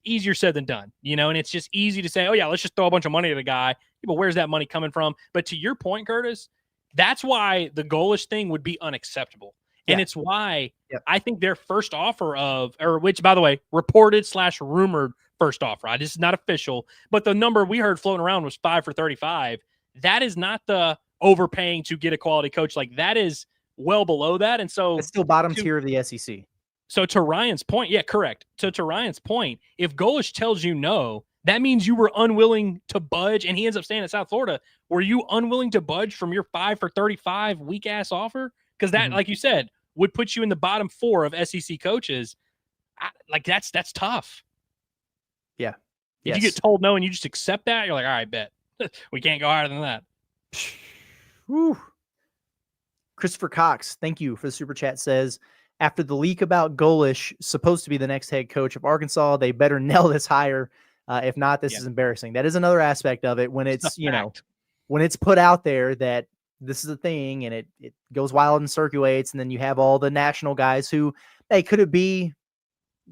easier said than done, and it's just easy to say, oh yeah, let's just throw a bunch of money at a guy. But where's that money coming from? But to your point, Curtis, that's why the goalish thing would be unacceptable. Yeah. And it's why I think their first offer which by the way, reported/rumored first offer. This is not official, but the number we heard floating around was 5 for 35. That is not the overpaying to get a quality coach. Like, that is well below that. And so it's still bottom tier of the SEC. So to Ryan's point, yeah, correct. To Ryan's point, if Golish tells you no, that means you were unwilling to budge, and he ends up staying at South Florida. Were you unwilling to budge from your 5 for 35 weak ass offer? Because that, like you said, would put you in the bottom 4 of SEC coaches. That's tough. Yeah. If you get told no and you just accept that, you're like, all right, bet. We can't go higher than that. Whew. Christopher Cox, thank you for the super chat, says, after the leak about Golish supposed to be the next head coach of Arkansas, they better nail this hire. If not, this is embarrassing. That is another aspect of it when it's when it's put out there that this is a thing and it goes wild and circulates, and then you have all the national guys who, hey, could it be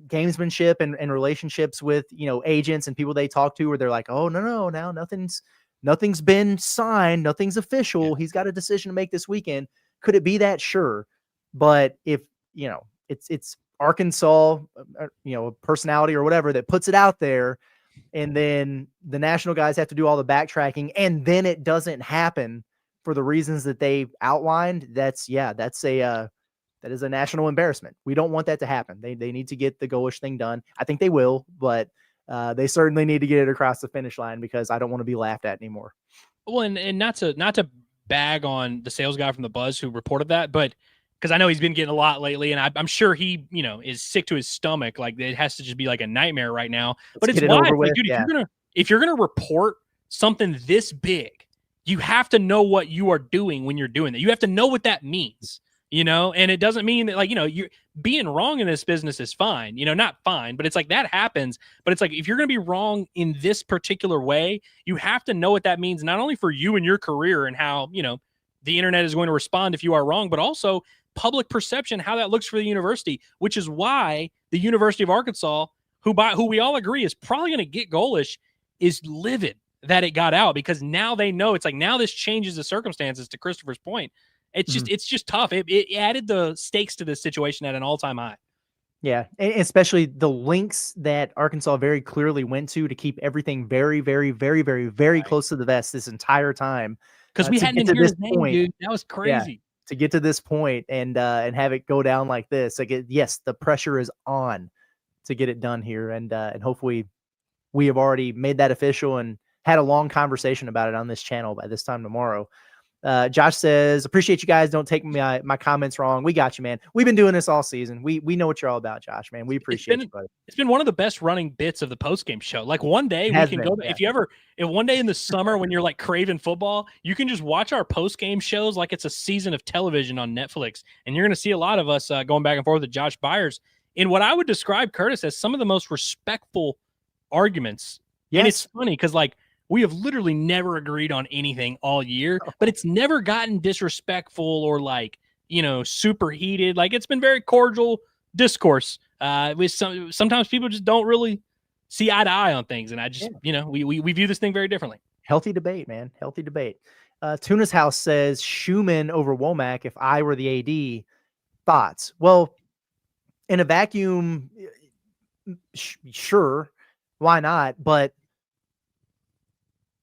gamesmanship and relationships with agents and people they talk to where they're like, oh no, now nothing's been signed, nothing's official. He's got a decision to make this weekend. Could it be that? Sure. But if it's Arkansas, a personality or whatever that puts it out there, and then the national guys have to do all the backtracking, and then it doesn't happen for the reasons that they outlined, that is a national embarrassment. We don't want that to happen. They need to get the Golish thing done. I think they will, but they certainly need to get it across the finish line, because I don't want to be laughed at anymore. Well, and not to bag on the sales guy from the Buzz who reported that, but because I know he's been getting a lot lately, and I'm sure he, is sick to his stomach. Like, it has to just be like a nightmare right now. But it's why, dude, if you're gonna report something this big, you have to know what you are doing when you're doing that. You have to know what that means, and it doesn't mean that, you're being wrong in this business is fine, not fine, but it's like that happens. But it's like, if you're going to be wrong in this particular way, you have to know what that means, not only for you and your career and how, the internet is going to respond if you are wrong, but also public perception, how that looks for the university, which is why the University of Arkansas, who we all agree is probably going to get Golish, is livid that it got out, because now they know. It's like, now this changes the circumstances, to Christopher's point. It's just tough. It added the stakes to this situation at an all-time high. Yeah, and especially the links that Arkansas very clearly went to keep everything very, very, very, very, very close to the vest this entire time. Because we hadn't heard his name, dude. That was crazy. Yeah, to get to this point and have it go down like this. Like, yes, the pressure is on to get it done here, and hopefully we have already made that official and had a long conversation about it on this channel by this time tomorrow. Josh says, appreciate you guys. Don't take my comments wrong. We got you, man. We've been doing this all season. We know what you're all about, Josh, man. We appreciate you, buddy. It's been one of the best running bits of the post-game show. Like, one day we can go, if one day in the summer when you're like craving football, you can just watch our post-game shows like it's a season of television on Netflix. And you're going to see a lot of us going back and forth with Josh Byers in what I would describe, Curtis, as some of the most respectful arguments. Yes. And it's funny because, like, we have literally never agreed on anything all year, but it's never gotten disrespectful or super heated. Like, it's been very cordial discourse. Sometimes people just don't really see eye to eye on things. And I just, we view this thing very differently. Healthy debate, man. Healthy debate. Tuna's House says Schumann over Womack if I were the AD. Thoughts? Well, in a vacuum, Sure, why not? But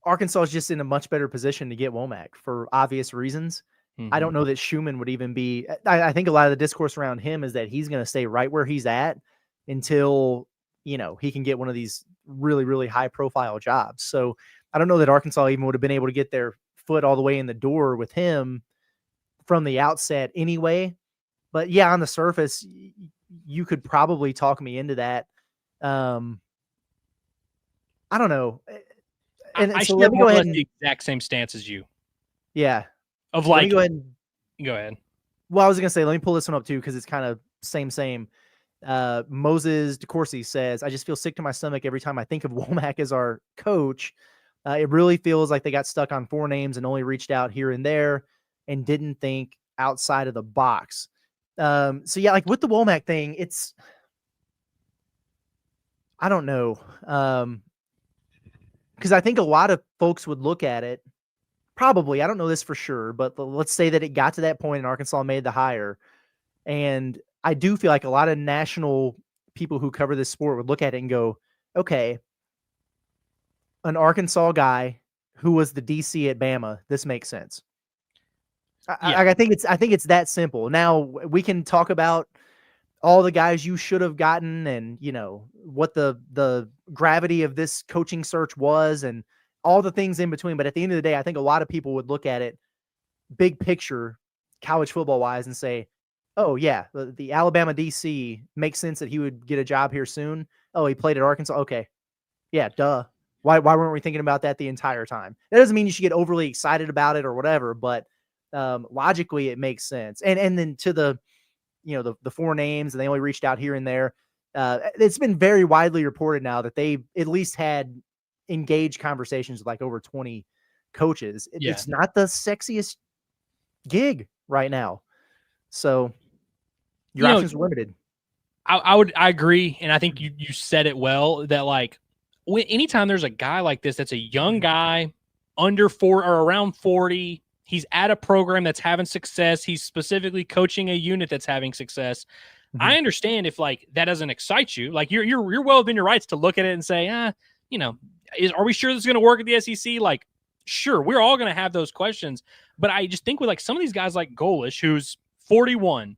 Arkansas is just in a much better position to get Womack for obvious reasons. I don't know that Schumann would even be. I think a lot of the discourse around him is that he's going to stay right where he's at until he can get one of these really, really high profile jobs. So I don't know that Arkansas even would have been able to get their foot all the way in the door with him from the outset anyway. But yeah, on the surface, you could probably talk me into that. I don't know. I So share let me more go or ahead less the and exact same stance as you. yeah. Of Let like, me go ahead and go ahead. well, I was gonna say, let me pull this one up too, because it's kind of same. Moses DeCourcy says, I just feel sick to my stomach every time I think of Womack as our coach. It really feels like they got stuck on 4 names and only reached out here and there and didn't think outside of the box. So yeah, like with the Womack thing, I don't know. Because I think a lot of folks would look at it, probably, I don't know this for sure, but let's say that it got to that point and Arkansas made the hire. And I do feel like a lot of national people who cover this sport would look at it and go, okay, an Arkansas guy who was the DC at Bama, this makes sense. I think it's that simple. Now we can talk about all the guys you should have gotten and what the gravity of this coaching search was and all the things in between. But at the end of the day, I think a lot of people would look at it big picture, college football wise, and say, oh yeah, the Alabama DC makes sense that he would get a job here soon. Oh, he played at Arkansas. Okay. Yeah, duh. Why weren't we thinking about that the entire time? That doesn't mean you should get overly excited about it or whatever, but logically it makes sense. And then to the 4 names, and they only reached out here and there. It's been very widely reported now that they at least had engaged conversations with like over 20 coaches. It's not the sexiest gig right now. So your options are limited. I agree. And I think you said it well that like anytime there's a guy like this, that's a young guy under 4 or around 40, he's at a program that's having success. He's specifically coaching a unit that's having success. Mm-hmm. I understand if like that doesn't excite you, like you're well within your rights to look at it and say, are we sure this is going to work at the SEC? Like, sure, we're all going to have those questions. But I just think with like some of these guys like Golish, who's 41,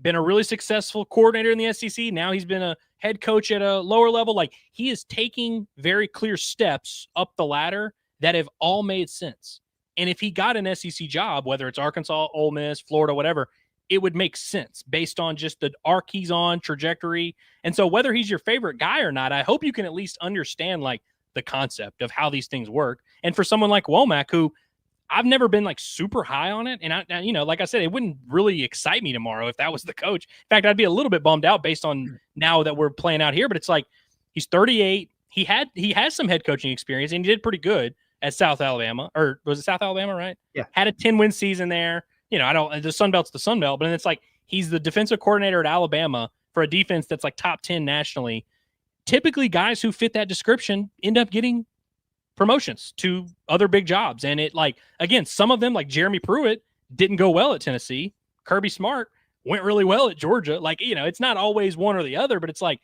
been a really successful coordinator in the SEC. Now he's been a head coach at a lower level. Like he is taking very clear steps up the ladder that have all made sense. And if he got an SEC job, whether it's Arkansas, Ole Miss, Florida, whatever, it would make sense based on just the arc he's on, trajectory. And so whether he's your favorite guy or not, I hope you can at least understand like the concept of how these things work. And for someone like Womack, who I've never been like super high on it. And I like I said, it wouldn't really excite me tomorrow if that was the coach. In fact, I'd be a little bit bummed out based on now that we're playing out here, but it's like, he's 38. He has some head coaching experience and he did pretty good at South Alabama, or was it South Alabama? Right. Yeah. Had a 10-win season there. The Sun Belt's the Sun Belt, but then it's like, he's the defensive coordinator at Alabama for a defense that's like top 10 nationally. Typically guys who fit that description end up getting promotions to other big jobs. And it like, again, some of them like Jeremy Pruitt didn't go well at Tennessee. Kirby Smart went really well at Georgia. Like, it's not always one or the other, but it's like,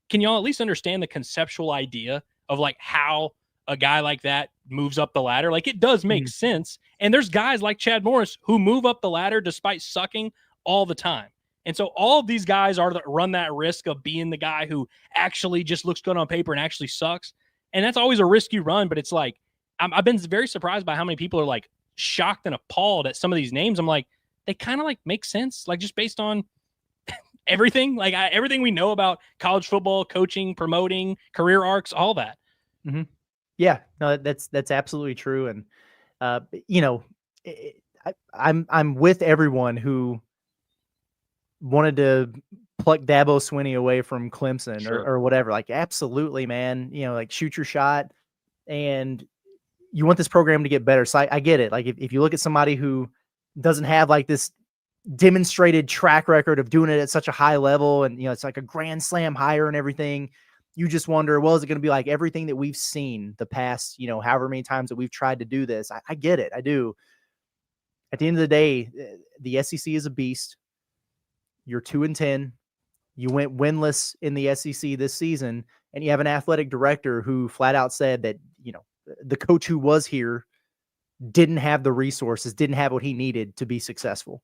can y'all at least understand the conceptual idea of like how a guy like that moves up the ladder? Like it does make sense. And there's guys like Chad Morris who move up the ladder despite sucking all the time. And so all of these guys run that risk of being the guy who actually just looks good on paper and actually sucks. And that's always a risk you run, but it's like, I've been very surprised by how many people are like shocked and appalled at some of these names. I'm like, they kind of like make sense, like just based on everything, like everything we know about college football, coaching, promoting, career arcs, all that. Mm-hmm. Yeah, no, that's absolutely true. And, I'm with everyone who wanted to pluck Dabo Swinney away from Clemson or whatever. Like, absolutely, man. Like shoot your shot, and you want this program to get better. So I get it. Like if you look at somebody who doesn't have like this demonstrated track record of doing it at such a high level, and it's like a grand slam hire and everything, you just wonder, well, is it going to be like everything that we've seen the past, however many times that we've tried to do this? I get it. I do. At the end of the day, the SEC is a beast. You're 2-10. You went winless in the SEC this season, and you have an athletic director who flat out said that, the coach who was here didn't have the resources, didn't have what he needed to be successful.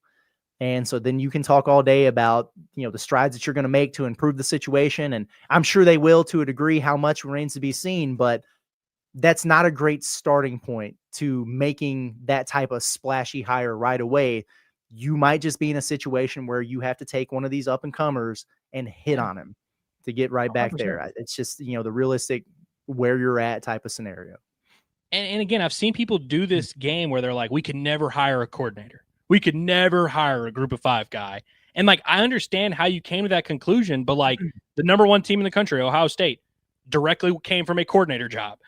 And so then you can talk all day about, the strides that you're going to make to improve the situation. And I'm sure they will to a degree. How much remains to be seen, but that's not a great starting point to making that type of splashy hire right away. You might just be in a situation where you have to take one of these up and comers and hit on him to get right back 100%. there. It's just, the realistic where you're at type of scenario. And again, I've seen people do this game where they're like, we could never hire a coordinator. We could never hire a group of 5 guy. And like, I understand how you came to that conclusion, but like the number 1 team in the country, Ohio State, directly came from a coordinator job.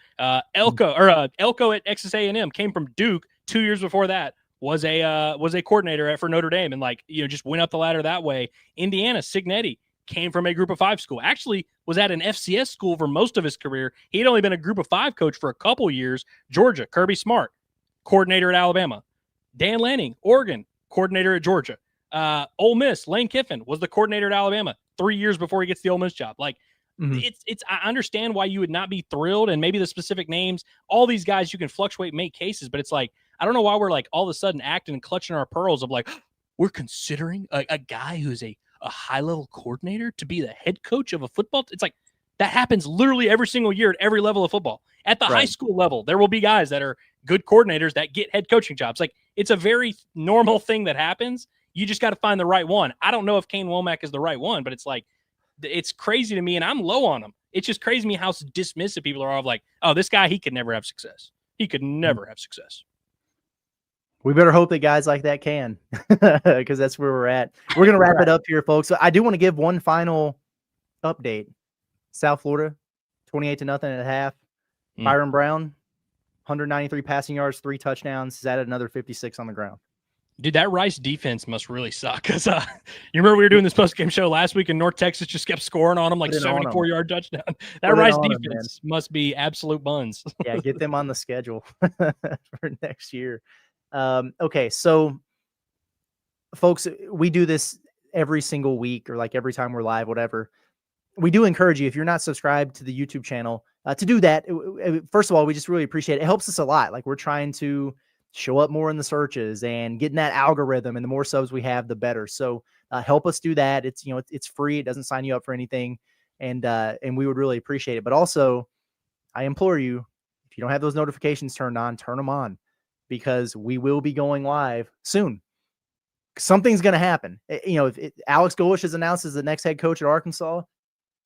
Elko at Texas A&M came from Duke 2 years before that, was a coordinator for Notre Dame, and just went up the ladder that way. Indiana, Signetti came from a group of 5 school. Actually was at an FCS school for most of his career. He had only been a group of 5 coach for a couple years. Georgia, Kirby Smart, coordinator at Alabama. Dan Lanning, Oregon, coordinator at Georgia. Ole Miss, Lane Kiffin was the coordinator at Alabama 3 years before he gets the Ole Miss job. Like, I understand why you would not be thrilled, and maybe the specific names, all these guys you can fluctuate, make cases, but it's like, I don't know why we're like all of a sudden acting and clutching our pearls of like, we're considering a guy who's a high-level coordinator to be the head coach of a football. It's like, that happens literally every single year at every level of football. At the high school level, there will be guys that are good coordinators that get head coaching jobs. Like, it's a very normal thing that happens. You just got to find the right one. I don't know if Kane Womack is the right one, but it's like, it's crazy to me, and I'm low on him. It's just crazy to me how dismissive people are of like, oh, this guy, he could never have success. He could never have success. We better hope that guys like that can, because that's where we're at. We're going to wrap it up here, folks. So I do want to give one final update. South Florida, 28-0 at half. Byron Brown, 193 passing yards, 3 touchdowns. He's added another 56 on the ground. Dude, that Rice defense must really suck. Because you remember we were doing this post-game show last week, and North Texas just kept scoring on them like 74-yard touchdown. That Rice defense must be absolute buns. Yeah, get them on the schedule for next year. Okay, so folks, we do this every single week, or like every time we're live, whatever. We do encourage you, if you're not subscribed to the YouTube channel, to do that. First of all, we just really appreciate it. It helps us a lot. Like, we're trying to show up more in the searches and getting that algorithm, and the more subs we have, the better. So help us do that. It's, it's free. It doesn't sign you up for anything. And we would really appreciate it. But also, I implore you, if you don't have those notifications turned on, turn them on, because we will be going live soon. Something's going to happen. If Alex Golish is announced as the next head coach at Arkansas,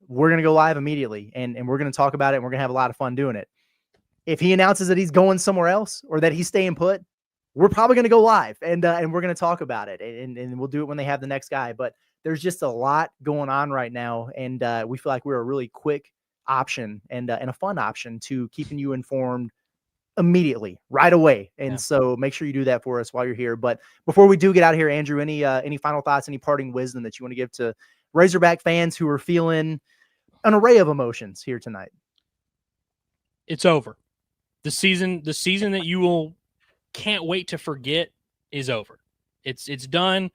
we're going to go live immediately, and we're going to talk about it, and we're going to have a lot of fun doing it. If he announces that he's going somewhere else, or that he's staying put, we're probably going to go live, and we're going to talk about it, and we'll do it when they have the next guy. But there's just a lot going on right now, and we feel like we're a really quick option and a fun option to keeping you informed immediately, right away. And so make sure you do that for us while you're here. But before we do get out of here, Andrew, any final thoughts, any parting wisdom that you want to give to Razorback fans who are feeling an array of emotions here tonight? It's over. The season that you can't wait to forget is over. It's done.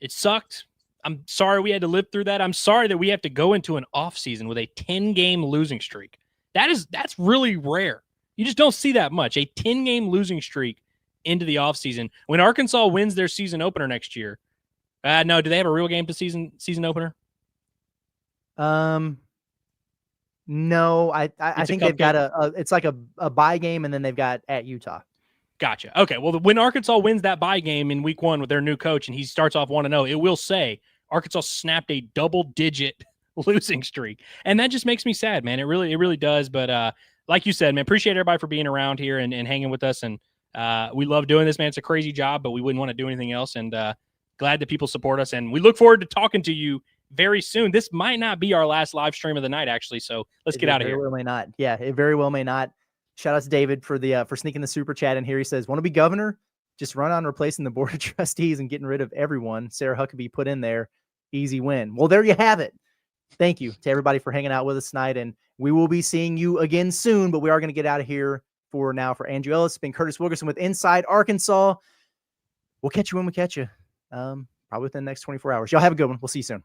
It sucked. I'm sorry we had to live through that. I'm sorry that we have to go into an off season with a 10-game losing streak. That's really rare. You just don't see that much. A 10-game losing streak into the offseason. When Arkansas wins their season opener next year, no, do they have a real game to season opener? No, I think they've got it's like a bye game, and then they've got at Utah. Gotcha. Okay, well, when Arkansas wins that bye game in week 1 with their new coach, and he starts off 1-0, it will say Arkansas snapped a double-digit losing streak, and that just makes me sad, man. It really does. But like you said, man, appreciate everybody for being around here and hanging with us, and we love doing this, man. It's a crazy job, but we wouldn't want to do anything else, and glad that people support us, and we look forward to talking to you very soon. This might not be our last live stream of the night, actually, so let's get out of here. It very well may not. Yeah, it very well may not. Shout out to David for sneaking the super chat in here. He says, want to be governor? Just run on replacing the board of trustees and getting rid of everyone. Sarah Huckabee put in there. Easy win. Well, there you have it. Thank you to everybody for hanging out with us tonight, and we will be seeing you again soon, but we are going to get out of here for now. For Andrew Ellis, it's been Curtis Wilkerson with Inside Arkansas. We'll catch you when we catch you. Probably within the next 24 hours. Y'all have a good one. We'll see you soon.